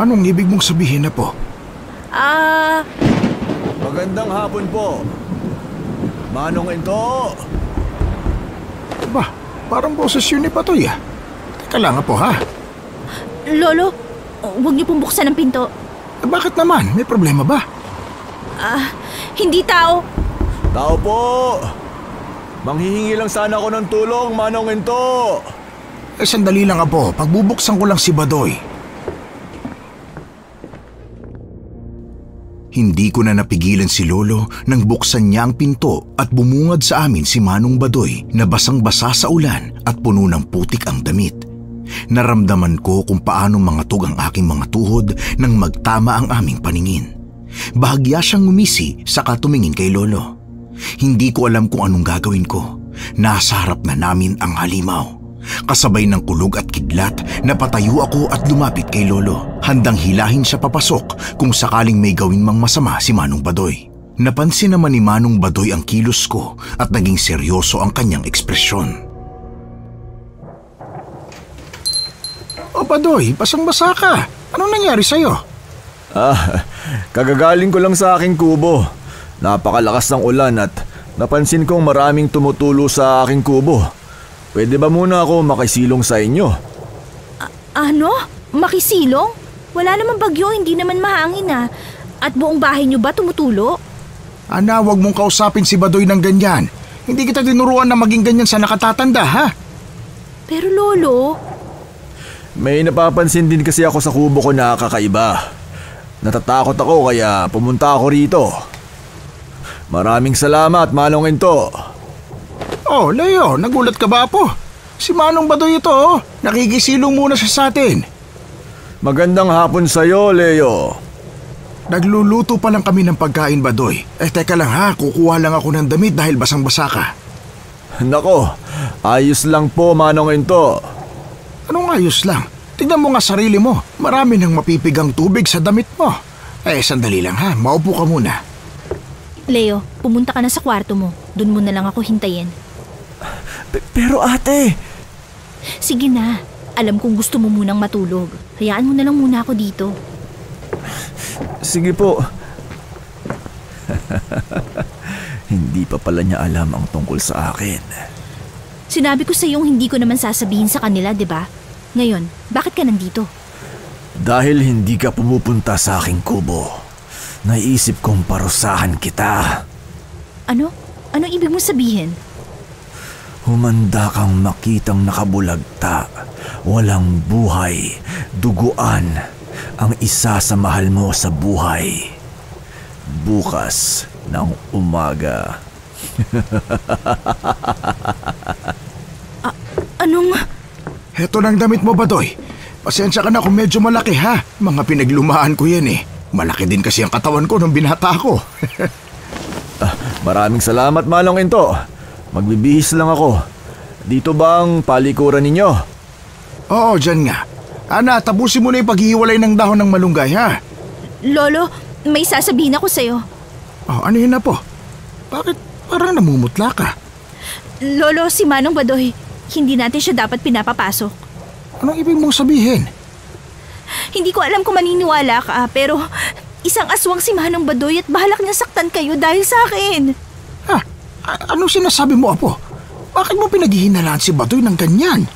Anong ibig mong sabihin na po? Magandang hapon po. Manong Ento! Ba, parang boses yun ni Patoy ah. Teka lang po ha. Lolo, huwag niyo pong buksan ang pinto. Bakit naman? May problema ba? Hindi tao. Tao po! Manghihingi lang sana ako ng tulong, Manong Ento! Sandali lang po. Pagbubuksan ko lang si Badoy. Hindi ko na napigilan si Lolo nang buksan niya ang pinto at bumungad sa amin si Manong Badoy na basang-basa sa ulan at puno ng putik ang damit. Naramdaman ko kung paano mangatog ang aking mga tuhod nang magtama ang aming paningin. Bahagya siyang ngumisi saka tumingin kay Lolo. Hindi ko alam kung anong gagawin ko. Nasa harap na namin ang halimaw. Kasabay ng kulog at kidlat, napatayo ako at lumapit kay Lolo. Handang hilahin siya papasok kung sakaling may gawin mang masama si Manong Badoy. Napansin naman ni Manong Badoy ang kilos ko at naging seryoso ang kanyang ekspresyon. O Badoy, basang-basa ka. Anong nangyari sa'yo? Kagagaling ko lang sa aking kubo. Napakalakas ng ulan at napansin kong maraming tumutulo sa aking kubo. Pwede ba muna ako makisilong sa inyo? Ano? Makisilong? Wala naman bagyo, hindi naman mahangin At buong bahay niyo ba tumutulo? Ana, wag mong kausapin si Badoy ng ganyan. Hindi kita tinuruan na maging ganyan sa nakatatanda, ha? Pero Lolo... May napapansin din kasi ako sa kubo ko na kakaiba. Natatakot ako kaya pumunta ako rito. Maraming salamat, Manong Ento. Oh, Leo, nagulat ka ba po? Si Manong Badoy ito, nakikisilong muna siya sa atin. Magandang hapon sa'yo, Leo. Nagluluto pa lang kami ng pagkain, Badoy. Teka lang ha, kukuha lang ako ng damit dahil basang-basa ka. Nako, ayos lang po, Manong Ento. Anong ayos lang? Tignan mo nga sarili mo. Marami nang mapipigang tubig sa damit mo. Sandali lang ha, maupo ka muna. Leo, pumunta ka na sa kwarto mo. Doon mo na lang ako hintayin. Pero ate... Sige na. Alam kong gusto mo munang matulog. Hayaan mo na lang muna ako dito. Sige po. Hindi pa pala niya alam ang tungkol sa akin. Sinabi ko sa iyong hindi ko naman sasabihin sa kanila, di ba? Ngayon, bakit ka nandito? Dahil hindi ka pumupunta sa aking kubo. Naisip kong parusahan kita. Ano? Anong ibig mong sabihin? Humanda kang makitang nakabulagta, walang buhay, duguan, ang isa sa mahal mo sa buhay. Bukas ng umaga. Anong... Heto ng damit mo, Badoy. Pasensya ka na kung medyo malaki ha. Mga pinaglumaan ko yan eh. Malaki din kasi ang katawan ko nung binata ako. Maraming salamat, Manong Ento. Magbibihis lang ako. Dito ba ang palikuran ninyo? Oo, dyan nga. Ana, tapusin mo na yung paghihiwalay ng dahon ng malunggay ha. Lolo, may sasabihin ako sa'yo. Oh, ano yun na po? Bakit parang namumutla ka? Lolo, si Manong Badoy, hindi natin siya dapat pinapapasok. Anong ibig mong sabihin? Hindi ko alam kung maniniwala ka, pero isang aswang si Manong Badoy at bahalak niya saktan kayo dahil sa akin. Ha? Anong sinasabi mo, Apo? Bakit mo pinaghihinalaan si Badoy ng ganyan?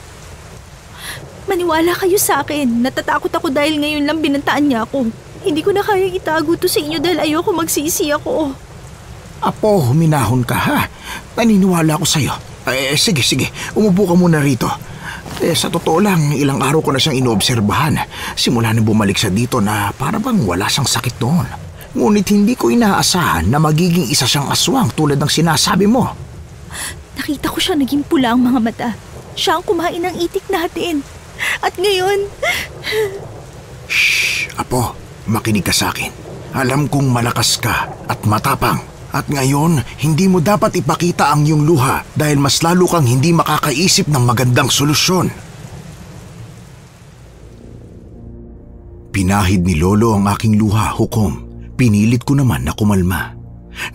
Maniwala kayo sa akin. Natatakot ako dahil ngayon lang binantaan niya ako. Hindi ko na kayang itago to sa inyo dahil ayoko magsisi ako. Apo, huminahon ka ha. Naniniwala ako sa'yo. Sige. Umupo ka muna rito. Sa totoo lang, ilang araw ko na siyang inoobserbahan. Simula na bumalik siya dito na para bang wala siyang sakit noon. Ngunit hindi ko inaasahan na magiging isa siyang aswang tulad ng sinasabi mo. Nakita ko siya naging pula ang mga mata. Siya ang kumain ng itik natin. At ngayon... Shh! Apo, makinig ka sa akin. Alam kong malakas ka at matapang. At ngayon, hindi mo dapat ipakita ang iyong luha dahil mas lalo kang hindi makakaisip ng magandang solusyon. Pinahid ni Lolo ang aking luha, Hukom. Pinilit ko naman na kumalma.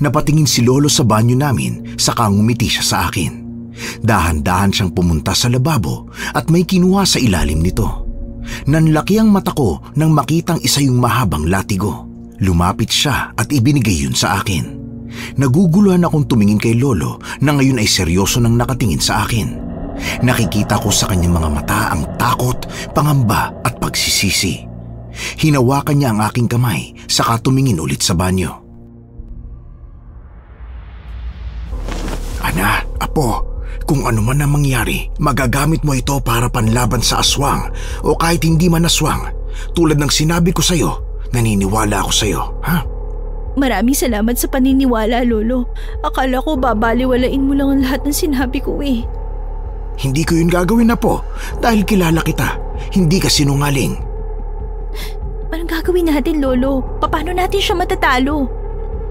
Napatingin si Lolo sa banyo namin saka ngumiti siya sa akin. Dahan-dahan siyang pumunta sa lababo at may kinuha sa ilalim nito. Nanlaki ang mata ko nang makitang isa yung mahabang latigo. Lumapit siya at ibinigay yun sa akin. Naguguluhan akong tumingin kay Lolo na ngayon ay seryoso nang nakatingin sa akin. Nakikita ko sa kanyang mga mata ang takot, pangamba at pagsisisi. Hinawakan niya ang aking kamay saka tumingin ulit sa banyo. Ana, apo, kung ano man ang mangyari, magagamit mo ito para panlaban sa aswang o kahit hindi man aswang. Tulad ng sinabi ko sa'yo, naniniwala ako sa'yo, ha? Maraming salamat sa paniniwala, Lolo. Akala ko babaliwalain mo lang ang lahat ng sinabi ko eh. Hindi ko yun gagawin, apo, dahil kilala kita. Hindi ka sinungaling. Anong gagawin natin, Lolo? Paano natin siya matatalo?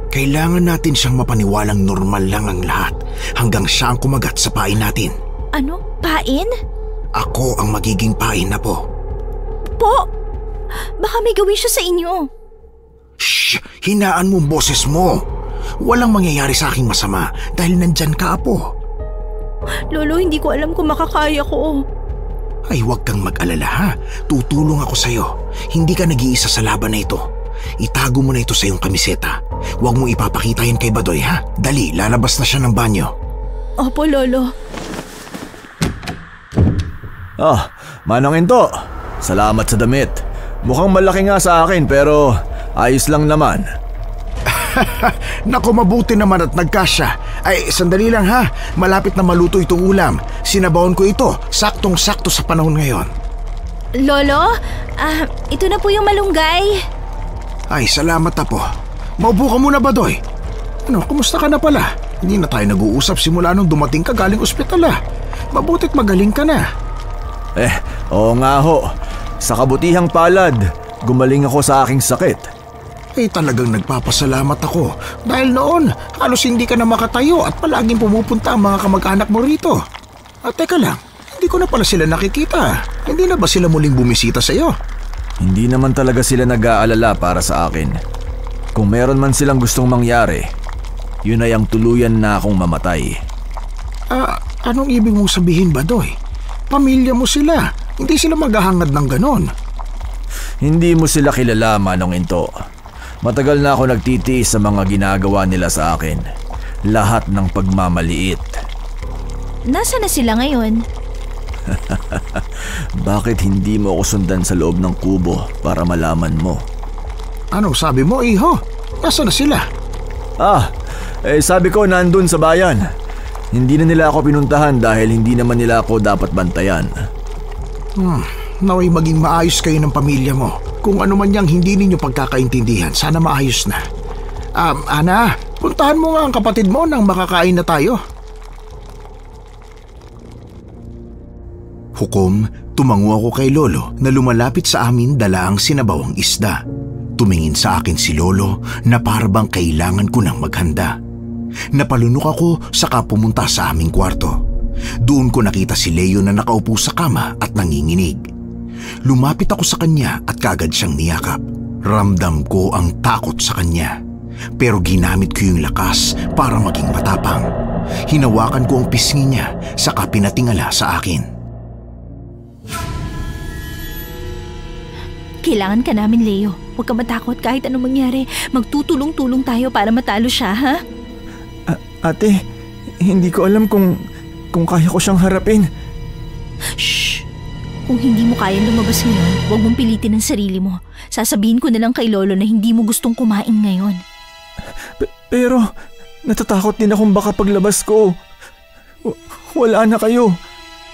Kailangan natin siyang mapaniwalang normal lang ang lahat hanggang siya ang kumagat sa pain natin. Ano? Pain? Ako ang magiging pain, apo. Po! Baka may gawin siya sa inyo. Shh! Hinaan mo ang boses mo. Walang mangyayari sa aking masama dahil nandyan ka, apo. Lolo, hindi ko alam kung makakaya ko. Ay, huwag kang mag-alala, ha? Tutulong ako sa'yo. Hindi ka nag-iisa sa laban na ito. Itago mo na ito sa iyong kamiseta. Huwag mong ipapakita yan kay Badoy, ha? Dali, lalabas na siya ng banyo. Opo, Lolo. Manang Into, salamat sa damit. Mukhang malaki nga sa akin pero ayos lang naman. Naku, mabuti naman at nagkasya. Ay, sandali lang ha. Malapit na maluto itong ulam. Sinabawon ko ito. Saktong-sakto sa panahon ngayon. Lolo, ito na po yung malunggay. Ay, salamat, apo. Maupo ka muna, Badoy. Ano, kumusta ka na pala? Hindi na tayo nag-uusap simula nung dumating ka galing ospital, ah. Mabuti't magaling ka na. Oo nga ho. Sa kabutihang palad, gumaling ako sa aking sakit. Talagang nagpapasalamat ako dahil noon halos hindi ka na makatayo at palaging pumupunta ang mga kamag-anak mo rito. At teka lang, hindi ko na pala sila nakikita. Hindi na ba sila muling bumisita sa iyo? Hindi naman talaga sila nag-aalala para sa akin. Kung meron man silang gustong mangyari, yun ay ang tuluyan na akong mamatay. Anong ibig mong sabihin, Badoy? Pamilya mo sila. Hindi sila maghahangad ng ganon. Hindi mo sila kilala, Manong Into. Matagal na ako nagtitiis sa mga ginagawa nila sa akin. Lahat ng pagmamaliit. Nasaan na sila ngayon? Bakit hindi mo ako sundan sa loob ng kubo para malaman mo? Anong sabi mo, iho? Nasaan na sila? Sabi ko nandun sa bayan. Hindi na nila ako pinuntahan dahil hindi naman nila ako dapat bantayan. Naway maging maayos kayo ng pamilya mo. Kung ano man yang hindi ninyo pagkakaintindihan, sana maayos na. Ana, puntahan mo nga ang kapatid mo nang makakain na tayo. Hukom, tumango ako kay Lolo na lumalapit sa amin dala ang sinabawang isda. Tumingin sa akin si Lolo na parabang kailangan ko nang maghanda. Napalunok ako saka pumunta sa aming kwarto. Doon ko nakita si Leo na nakaupo sa kama at nanginginig. Lumapit ako sa kanya at kaagad siyang niyakap. Ramdam ko ang takot sa kanya. Pero ginamit ko yung lakas para maging matapang. Hinawakan ko ang pisngi niya saka pinatingala sa akin. Kailangan ka namin, Leo. Huwag ka matakot kahit anong mangyari. Magtutulong-tulong tayo para matalo siya, ha? Ate, hindi ko alam kung kaya ko siyang harapin. Shh! Kung hindi mo kayang lumabas ngayon, huwag mong pilitin ang sarili mo. Sasabihin ko na lang kay Lolo na hindi mo gustong kumain ngayon. Pero natatakot din akong baka paglabas ko, wala na kayo.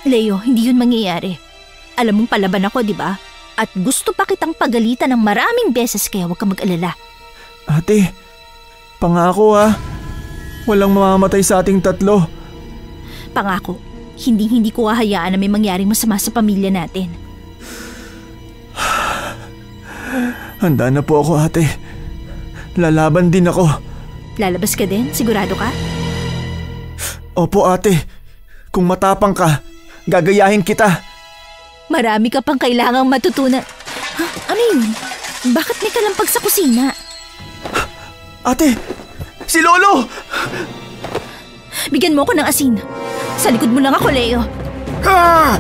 Leo, hindi yun mangyayari. Alam mong palaban ako, di ba? At gusto pa kitang pagalitan ng maraming beses kaya huwag ka mag-alala. Ate, pangako ha. Walang mamamatay sa ating tatlo. Pangako. Hindi ko hahayaan na may mangyaring masama sa pamilya natin. Handa na po ako, ate. Lalaban din ako. Lalabas ka din? Sigurado ka? Opo, ate. Kung matapang ka, gagayahin kita. Marami ka pang kailangang matutunan. Ano yun? Bakit may kalampag sa kusina? Ate, si Lolo! Bigyan mo ako ng asin. Sa likod mo lang ako, Leo. Ah!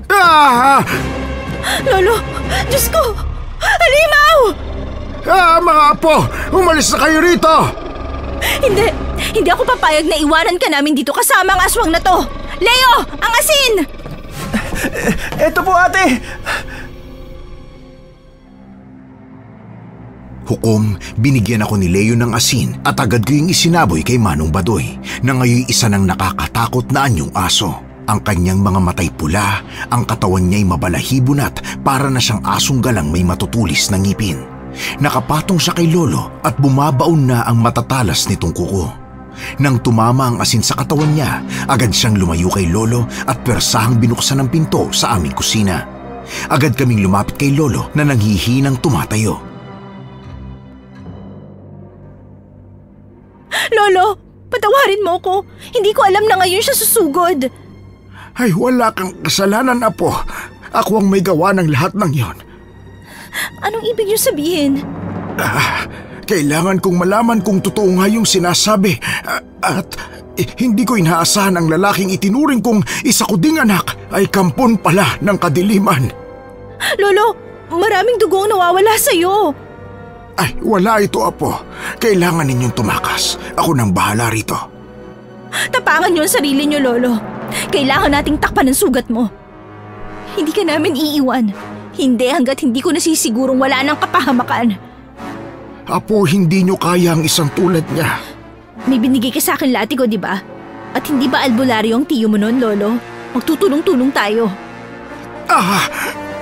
Ah! Lolo! Diyos ko! Halimaw! Mga apo! Umalis na kayo rito! Hindi! Hindi ako papayag na iwanan ka namin dito kasama ang aswang na to! Leo! Ang asin! Eto po, ate! Hukom, binigyan ako ni Leo ng asin at agad ko yung isinaboy kay Manong Badoy na ngayon isa ng nakakatakot na anyong aso. Ang kanyang mga matay pula, ang katawan niya'y mabalahibon at para na siyang asong galang may matutulis na ngipin. Nakapatong siya kay Lolo at bumabaon na ang matatalas nitong kuko. Nang tumama ang asin sa katawan niya, agad siyang lumayo kay Lolo at persahang binuksan ang pinto sa aming kusina. Agad kaming lumapit kay Lolo na nanghihinang tumatayo. Lolo! Patawarin mo ko! Hindi ko alam na ngayon siya susugod! Ay, wala kang kasalanan, Apo. Ako ang may gawa ng lahat ng yon. Anong ibig niyo sabihin? Kailangan kong malaman kung totoo nga yung sinasabi. At hindi ko inaasahan ang lalaking itinuring kong isa ko ding anak ay kampon pala ng kadiliman. Lolo, maraming dugo ang nawawala sa'yo. Ay, wala ito, Apo. Kailangan ninyong tumakas. Ako nang bahala rito. Tapangan niyo ang sarili niyo, Lolo. Kailangan nating takpan ang sugat mo. Hindi ka namin iiwan. Hindi hanggat hindi ko nasisigurong wala ng kapahamakan. Apo, hindi nyo kaya ang isang tulad niya. May binigay ka sa akin latigo, di ba? At hindi ba albularyo ang tiyo mo nun, Lolo? Magtutulong-tulong tayo.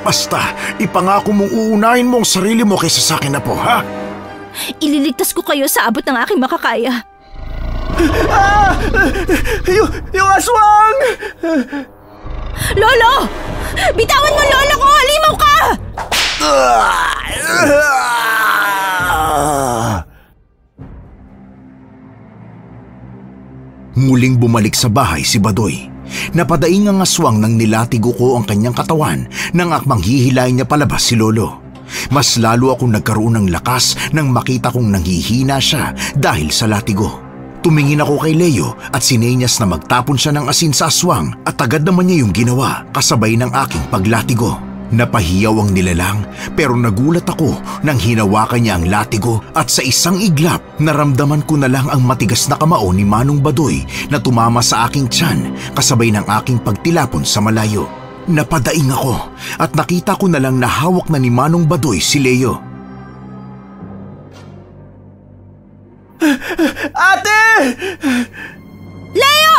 Basta, ipangako mong uunahin mo ang sarili mo kaysa sa akin, Apo, ha? Ililigtas ko kayo sa abot ng aking makakaya. Yung aswang! Lolo! Bitawan mo, Lolo ko! Halimaw ka! Muling bumalik sa bahay si Badoy. Napadaing ang aswang nang nilatigo ko ang kanyang katawan nang akmang hihilain niya palabas si Lolo. Mas lalo akong nagkaroon ng lakas nang makita kong nanghihina siya dahil sa latigo. Tumingin ako kay Leo at sinenyas na magtapon siya ng asin sa aswang at agad naman niya yung ginawa kasabay ng aking paglatigo. Napahiyaw ang nilalang pero nagulat ako nang hinawakan niya ang latigo at sa isang iglap naramdaman ko na lang ang matigas na kamao ni Manong Badoy na tumama sa aking tiyan kasabay ng aking pagtilapon sa malayo. Napadaing ako at nakita ko na lang na hawak na ni Manong Badoy si Leo. Ate! Leo!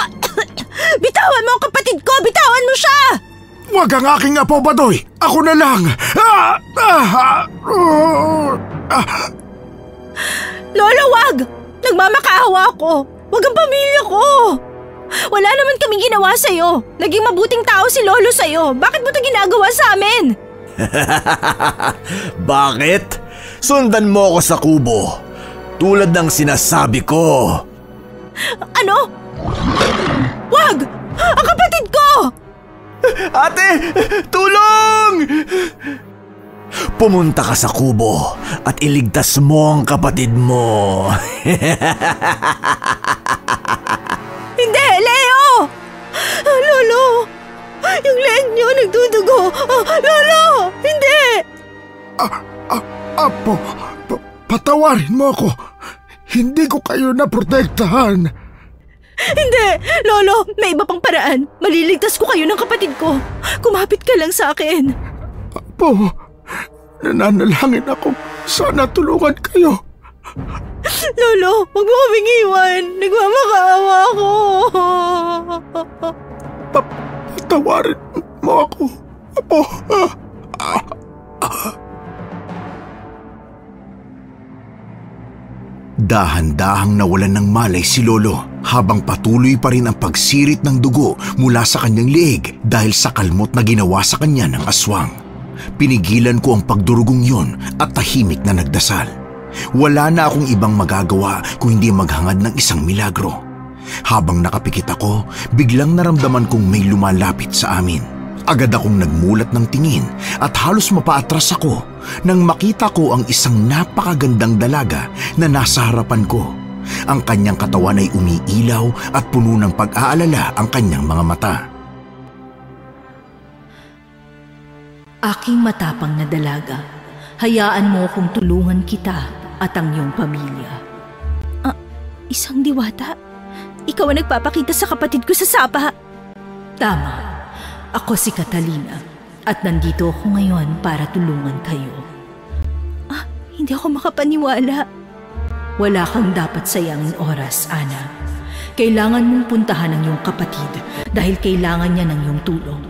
Bitawan mo ang kapatid ko! Bitawan mo siya! Huwag ang aking apo, Badoy! Ako na lang! Lolo, wag! Nagmamakaawa ako! Wag ang pamilya ko! Wala naman kaming ginawa sa'yo. Naging mabuting tao si Lolo sa'yo. Bakit mo ito ginagawa sa amin? Bakit? Sundan mo ako sa kubo. Tulad ng sinasabi ko. Ano? Wag! Ang kapatid ko! Ate! Tulong! Pumunta ka sa kubo at iligtas mo ang kapatid mo. Hindi, Leo! Lolo! Yung leeg niyo nagdudugo! Lolo! Hindi! Apo, patawarin mo ako. Hindi ko kayo naprotektahan. Hindi! Lolo, may iba pang paraan. Maliligtas ko kayo ng kapatid ko. Kumapit ka lang sa akin. Apo, nananalangin ako. Sana tulungan kayo. Lolo, huwag mo kaming iwan. Nagmamakaawa ako. Patawarin mo ako. Apo. Dahan-dahang nawalan ng malay si Lolo habang patuloy pa rin ang pagsirit ng dugo mula sa kanyang leeg dahil sa kalmot na ginawa sa kanya ng aswang. Pinigilan ko ang pagdurugong yon at tahimik na nagdasal. Wala na akong ibang magagawa kung hindi maghangad ng isang milagro. Habang nakapikit ako, biglang naramdaman kong may lumalapit sa amin. Agad akong nagmulat ng tingin at halos mapaatras ako nang makita ko ang isang napakagandang dalaga na nasa harapan ko. Ang kanyang katawan ay umiilaw at puno ng pag-aalala ang kanyang mga mata. Aking matapang na dalaga, hayaan mo kung tulungan kita at ang iyong pamilya. Isang diwata? Ikaw ang nagpapakita sa kapatid ko sa sapa. Tama. Ako si Catalina at nandito ako ngayon para tulungan kayo. Hindi ako makapaniwala. Wala kang dapat sayangin oras, Ana. Kailangan mong puntahan ang iyong kapatid dahil kailangan niya ng iyong tulong.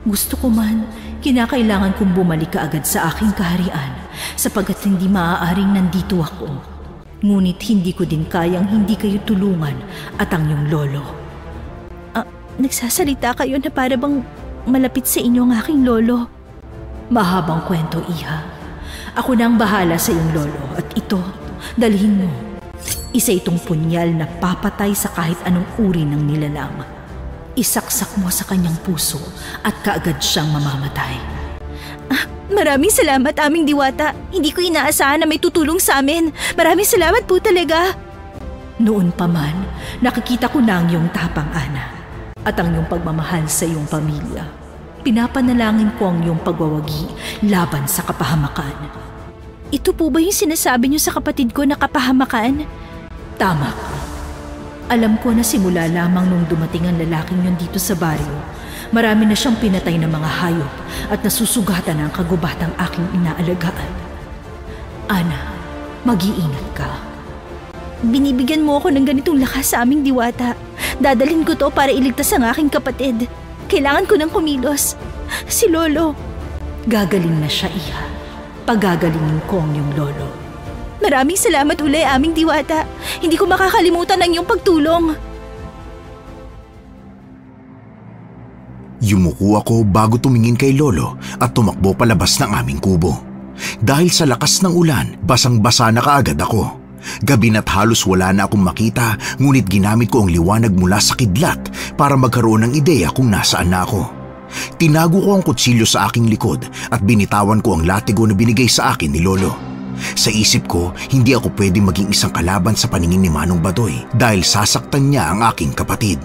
Gusto ko man, kinakailangan kong bumalik ka agad sa aking kaharian sapagkat hindi maaaring nandito ako. Ngunit hindi ko din kayang hindi kayo tulungan at ang iyong lolo. Nagsasalita kayo na para bang malapit sa inyo ang aking lolo. Mahabang kwento, Iha. Ako na ang bahala sa iyong lolo at ito, dalhin mo. Isa itong punyal na papatay sa kahit anong uri ng nilalang. Isaksak mo sa kanyang puso at kaagad siyang mamamatay. Maraming salamat, aming diwata. Hindi ko inaasahan na may tutulong sa amin. Maraming salamat po talaga. Noon pa man, nakikita ko na ang iyong tapang, Ana, at ang iyong pagmamahal sa iyong pamilya. Pinapanalangin ko ang iyong pagwawagi laban sa kapahamakan. Ito po ba yung sinasabi niyo sa kapatid ko na kapahamakan? Tama ka. Alam ko na simula lamang nung dumating ang lalaking yun dito sa baryo, marami na siyang pinatay ng mga hayop at nasusugatan ang kagubatang aking inaalagaan. Ana, mag-iingat ka. Binibigyan mo ako ng ganitong lakas sa aming diwata. Dadalhin ko to para iligtas ang aking kapatid. Kailangan ko ng kumilos. Si Lolo. Gagaling na siya, Iha. Pagagalingin ko ang iyong lolo. Maraming salamat uli, aming diwata. Hindi ko makakalimutan ang iyong pagtulong. Yumuko ako bago tumingin kay Lolo at tumakbo palabas ng aming kubo. Dahil sa lakas ng ulan, basang-basa na kaagad ako. Gabi na't halos wala na akong makita, ngunit ginamit ko ang liwanag mula sa kidlat para magkaroon ng ideya kung nasaan na ako. Tinago ko ang kutsilyo sa aking likod at binitawan ko ang latigo na binigay sa akin ni Lolo. Sa isip ko, hindi ako pwedeng maging isang kalaban sa paningin ni Manong Badoy dahil sasaktan niya ang aking kapatid.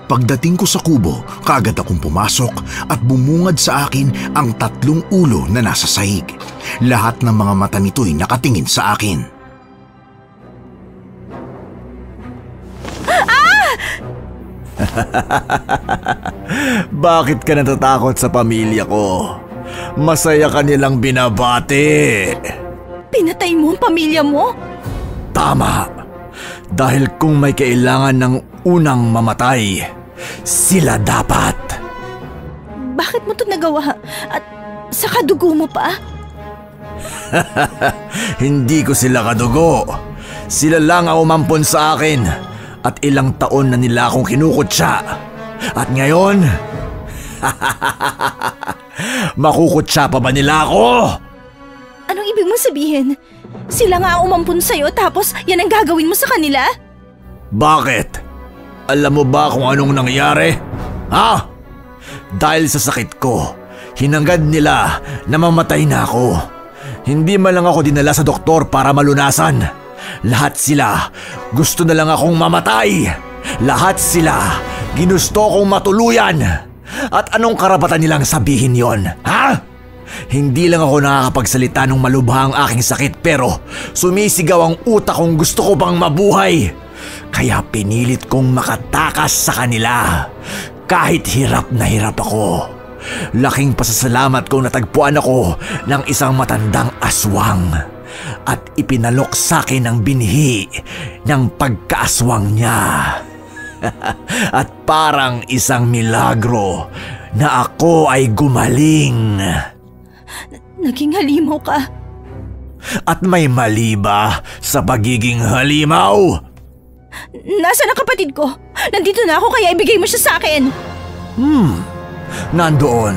Pagdating ko sa kubo, kaagad akong pumasok at bumungad sa akin ang 3 ulo na nasa sahig. Lahat ng mga mata nito'y nakatingin sa akin. Bakit ka natatakot sa pamilya ko? Masaya ka nilang binabati. Pinatay mo ang pamilya mo? Tama. Dahil kung may kailangan ng unang mamatay, sila dapat. Bakit mo ito nagawa? At sa kadugo mo pa? Hindi ko sila kadugo. Sila lang ang umampon sa akin at ilang taon na nila akong kinukutsa. At ngayon, makukutsa pa ba nila ako? Anong ibig mong sabihin? Sila nga ang umampun sa'yo tapos yan ang gagawin mo sa kanila? Bakit? Alam mo ba kung anong nangyari? Ha? Dahil sa sakit ko, hinanggad nila na mamatay na ako. Hindi man lang ako dinala sa doktor para malunasan. Lahat sila gusto na lang akong mamatay. Lahat sila ginusto kong matuluyan. At anong karapatan nilang sabihin yon? Ha? Hindi lang ako nakakapagsalita nung malubha ang aking sakit pero sumisigaw ang utak kong gusto ko pang mabuhay. Kaya pinilit kong makatakas sa kanila. Kahit hirap na hirap ako. Laking pasasalamat kong natagpuan ako ng isang matandang aswang. At ipinalok sa akin ang binhi ng pagkaaswang niya. At parang isang milagro na ako ay gumaling. Naging halimaw ka. At may mali ba sa pagiging halimaw? Nasaan ang kapatid ko? Nandito na ako kaya ibigay mo siya sa akin. Nandoon.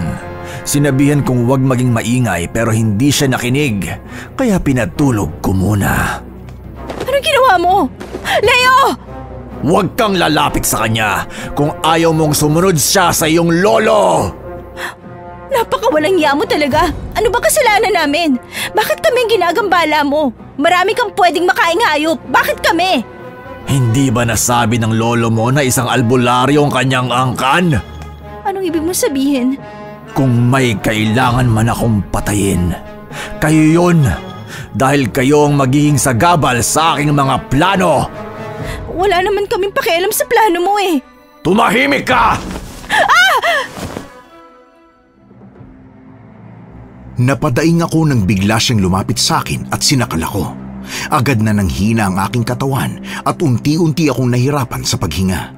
Sinabihan kong huwag maging maingay pero hindi siya nakinig. Kaya pinatulog ko muna. Anong ginawa mo? Leo! Huwag kang lalapit sa kanya kung ayaw mong sumunod siya sa iyong lolo. Napakawalang iya mo talaga. Ano ba kasalanan namin? Bakit kami ang ginagambala mo? Marami kang pwedeng makaing hayop. Bakit kami? Hindi ba nasabi ng lolo mo na isang albularyo ang kanyang angkan? Anong ibig mo sabihin? Kung may kailangan man akong patayin, kayo yun. Dahil kayo ang magiging sagabal sa aking mga plano. Wala naman kaming pakialam sa plano mo eh. Tumahimik ka! Napadaing ako nang bigla siyang lumapit sa akin at sinakal ako. Agad na nanghina ang aking katawan at unti-unti akong nahirapan sa paghinga.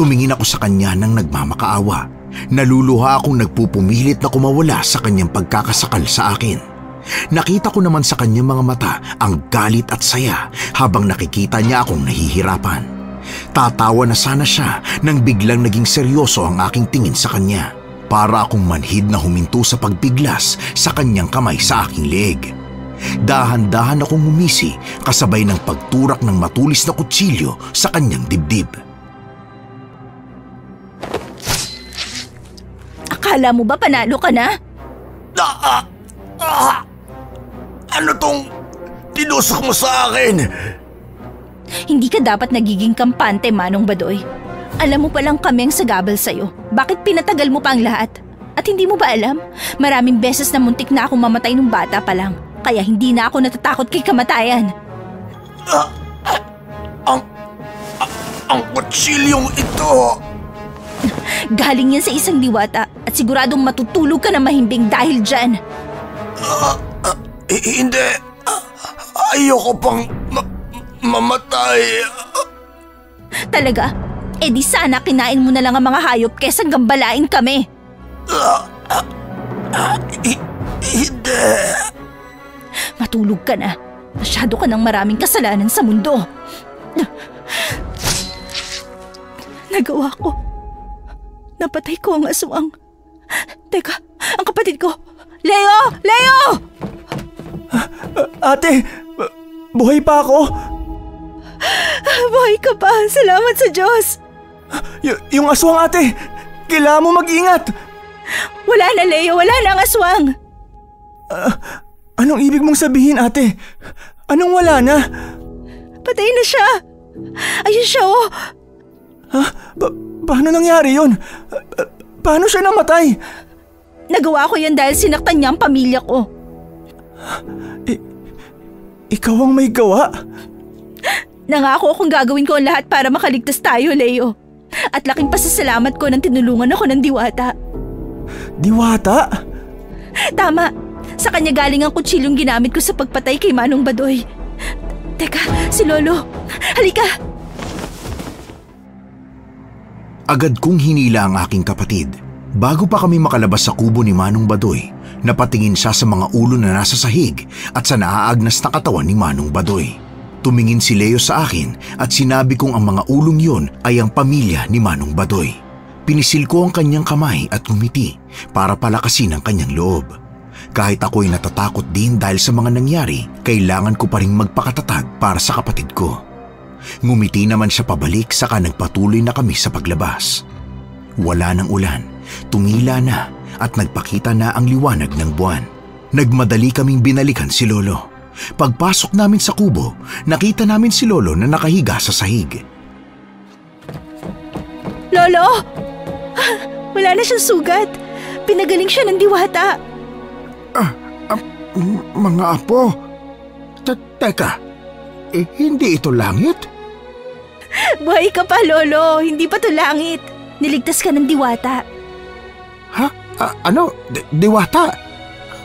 Tumingin ako sa kanya nang nagmamakaawa. Naluluha akong nagpupumilit na kumawala sa kanyang pagkakasakal sa akin. Nakita ko naman sa kanyang mga mata ang galit at saya habang nakikita niya akong nahihirapan. Tatawa na sana siya nang biglang naging seryoso ang aking tingin sa kanya. Para akong manhid na huminto sa pagbiglas sa kanyang kamay sa aking leeg. Dahan-dahan akong humisi kasabay ng pagturak ng matulis na kutsilyo sa kanyang dibdib. Akala mo ba panalo ka na? Ano tong tinusok mo sa akin? Hindi ka dapat nagiging kampante, Manong Badoy. Alam mo palang kami ang sagabal sa'yo. Bakit pinatagal mo pa ang lahat? At hindi mo ba alam? Maraming beses na muntik na akong mamatay nung bata pa lang. Kaya hindi na ako natatakot kay kamatayan. Ang kutsilyong ito! Galing yan sa isang diwata at siguradong matutulog ka na mahimbing dahil dyan. Hindi. Ayoko pang mamatay. Talaga? Eh di sana kinain mo na lang ang mga hayop kaysa gambalain kami. Hindi. Matulog ka na. Masyado ka ng maraming kasalanan sa mundo. Nagawa ko. Napatay ko ang aswang. Teka, ang kapatid ko. Leo! Leo! Ate, buhay pa ako? Buhay ka pa. Salamat sa Diyos. Yung aswang, ate. Kailangan mo mag-ingat. Wala na, Leo. Wala na ang aswang. Anong ibig mong sabihin, ate? Anong wala na? Patay na siya. Ayun siya, oh. Paano nangyari yun? Paano siya namatay? Nagawa ko yan dahil sinaktan niya ang pamilya ko. Ikaw ang may gawa? Nangako akong gagawin ko ang lahat para makaligtas tayo, Leo. At laking pasasalamat ko nang tinulungan ako ng diwata. Diwata? Tama. Sa kanya galing ang kutsilyong ginamit ko sa pagpatay kay Manong Badoy. Teka, si Lolo. Halika! Agad kong hinila ang aking kapatid. Bago pa kami makalabas sa kubo ni Manong Badoy, napatingin siya sa mga ulo na nasa sahig at sa naaagnas na katawan ni Manong Badoy. Tumingin si Leo sa akin at sinabi kong ang mga ulong yun ay ang pamilya ni Manong Badoy. Pinisil ko ang kanyang kamay at ngumiti para palakasin ang kanyang loob. Kahit ako'y natatakot din dahil sa mga nangyari, kailangan ko pa rin magpakatatag para sa kapatid ko. Ngumiti naman siya pabalik saka nagpatuloy na kami sa paglabas. Wala ng ulan, tumila na at nagpakita na ang liwanag ng buwan. Nagmadali kaming binalikan si Lolo. Pagpasok namin sa kubo, nakita namin si Lolo na nakahiga sa sahig. Lolo! Wala na siyang sugat. Pinagaling siya ng diwata. Mga apo, teka, hindi ito langit? Buhay ka pa, Lolo. Hindi pa to langit. Niligtas ka ng diwata. Ha? Ano? Diwata?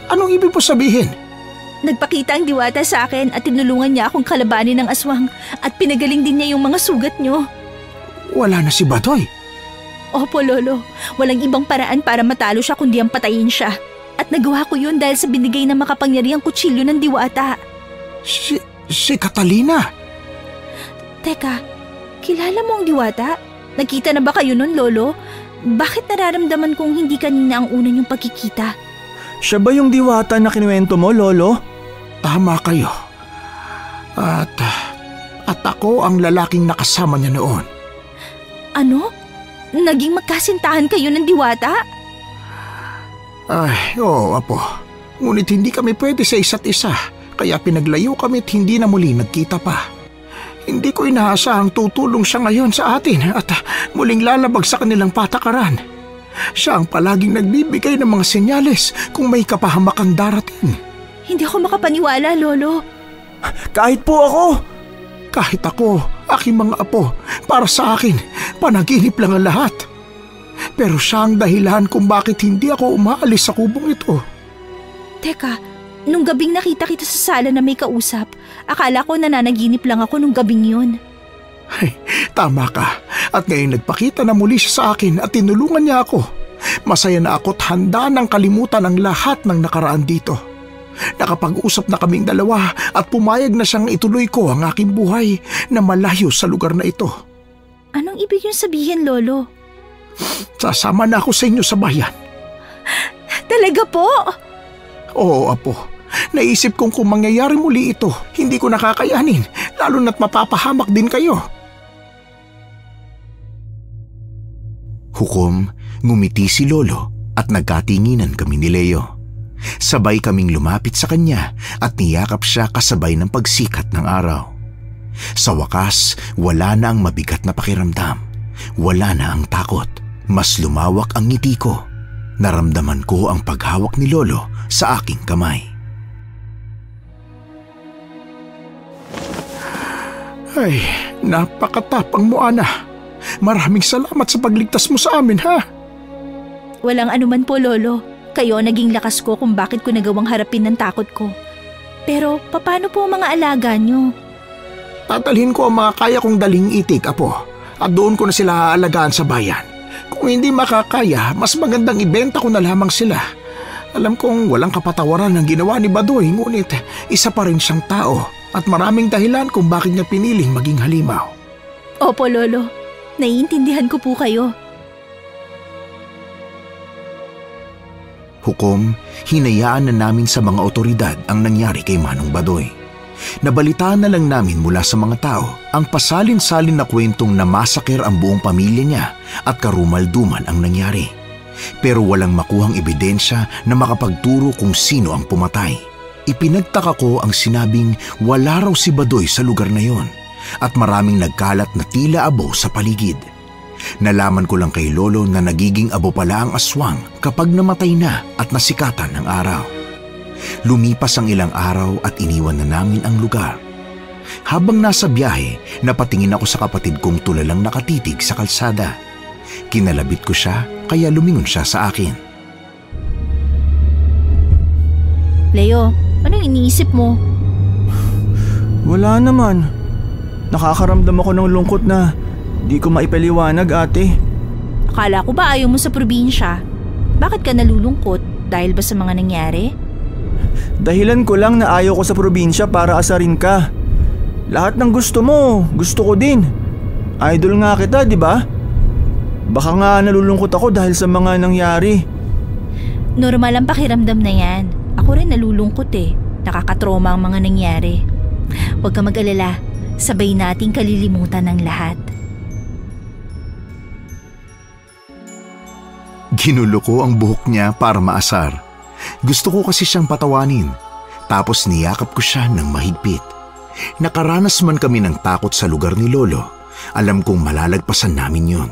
Anong ibig mo sabihin? Nagpakita ang diwata sa akin at tinulungan niya akong kalabanin ng aswang at pinagaling din niya yung mga sugat niyo. Wala na si Badoy. Opo, Lolo. Walang ibang paraan para matalo siya kundi ang patayin siya. At nagawa ko yun dahil sa binigay na makapangyarihang kutsilyo ng diwata. Si Catalina? Teka, kilala mo ang diwata? Nagkita na ba kayo nun, Lolo? Bakit nararamdaman kong hindi kanina ang una niyong pagkikita? Siya ba yung diwata na kinuwento mo, Lolo? Tama kayo. At ako ang lalaking nakasama niya noon. Ano? Naging magkasintahan kayo ng diwata? Ay, oo, Apo. Ngunit hindi kami pwede sa isa't isa, kaya pinaglayo kami at hindi na muli nagkita pa. Hindi ko inaasahang tutulong siya ngayon sa atin at muling lalabag sa kanilang patakaran. Siya ang palaging nagbibigay ng mga senyales kung may kapahamakang darating. Hindi ako makapaniwala, Lolo. Kahit po ako! Kahit ako, aking mga apo, para sa akin, panaginip lang ang lahat. Pero siya ang dahilan kung bakit hindi ako umaalis sa kubong ito. Teka, nung gabing nakita kita sa sala na may kausap, akala ko nananaginip lang ako nung gabing yun. Ay, tama ka. At ngayon nagpakita na muli siya sa akin at tinulungan niya ako. Masaya na ako't handa nang kalimutan ang lahat ng nakaraan dito. Nakapag-usap na kaming dalawa at pumayag na siyang ituloy ko ang aking buhay na malayo sa lugar na ito. Anong ibig niyong sabihin, Lolo? Sasama na ako sa inyo sa bayan. Talaga po? Oo, Apo. Naisip kong kung mangyayari muli ito, hindi ko nakakayanin, lalo na't mapapahamak din kayo. Hukom, ngumiti si Lolo at nagkatinginan kami ni Leo. Sabay kaming lumapit sa kanya at niyakap siya kasabay ng pagsikat ng araw. Sa wakas, wala na ang mabigat na pakiramdam. Wala na ang takot. Mas lumawak ang ngiti ko. Naramdaman ko ang paghawak ni Lolo sa aking kamay. Ay, napakatapang mo, Ana. Maraming salamat sa pagligtas mo sa amin, ha? Walang anuman po, Lolo. Kayo naging lakas ko kung bakit ko nagawang harapin ng takot ko. Pero paano po ang mga alaga nyo? Tatalhin ko ang mga kaya kong daling itik, Apo. At doon ko na sila aalagaan sa bayan. Kung hindi makakaya, mas magandang ibenta ko na lamang sila. Alam kong walang kapatawaran ang ginawa ni Badoy, ngunit isa pa rin siyang tao at maraming dahilan kung bakit niya piniling maging halimaw. Opo, Lolo. Naiintindihan ko po kayo. Hukom, hinayaan na namin sa mga otoridad ang nangyari kay Manong Badoy. Nabalitaan na lang namin mula sa mga tao ang pasalin-salin na kwentong namasaker ang buong pamilya niya at karumalduman ang nangyari. Pero walang makuhang ebidensya na makapagturo kung sino ang pumatay. Ipinagtaka ko ang sinabing wala raw si Badoy sa lugar na yon at maraming nagkalat na tila abo sa paligid. Nalaman ko lang kay Lolo na nagiging abo pala ang aswang kapag namatay na at nasikatan ng araw. Lumipas ang ilang araw at iniwan na namin ang lugar. Habang nasa biyahe, napatingin ako sa kapatid kong tulalang nakatitig sa kalsada. Kinalabit ko siya kaya lumingon siya sa akin. Leo, anong iniisip mo? Wala naman. Nakakaramdam ako ng lungkot na di ko maipaliwanag, ate. Akala ko ba ayaw mo sa probinsya? Bakit ka nalulungkot? Dahil ba sa mga nangyari? Dahilan ko lang na ayaw ko sa probinsya para asarin ka. Lahat ng gusto mo, gusto ko din. Idol nga kita, di ba? Baka nga nalulungkot ako dahil sa mga nangyari. Normal ang pakiramdam na yan. Ako rin nalulungkot eh. Nakakatroma ang mga nangyari. Huwag ka mag-alala. Sabay nating kalilimutan ng lahat. Ginulo ko ang buhok niya para maasar. Gusto ko kasi siyang patawanin. Tapos niyakap ko siya ng mahigpit. Nakaranas man kami ng takot sa lugar ni Lolo, alam kong malalagpasan namin yon.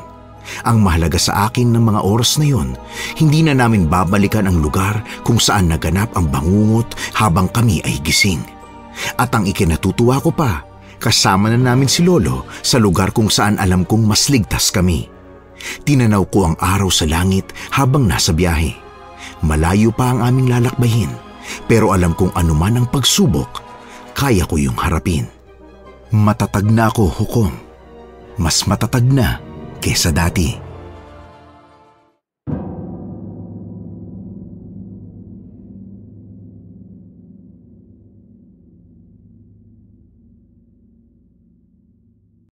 Ang mahalaga sa akin ng mga oras na yon, hindi na namin babalikan ang lugar kung saan naganap ang bangungot habang kami ay gising. At ang ikinatutuwa ko pa, kasama na namin si Lolo sa lugar kung saan alam kong mas ligtas kami. Tinanaw ko ang araw sa langit habang nasa biyahe. Malayo pa ang aming lalakbayin, pero alam kong anuman ang pagsubok, kaya ko yung harapin. Matatag na ako, Hukom. Mas matatag na kesa dati.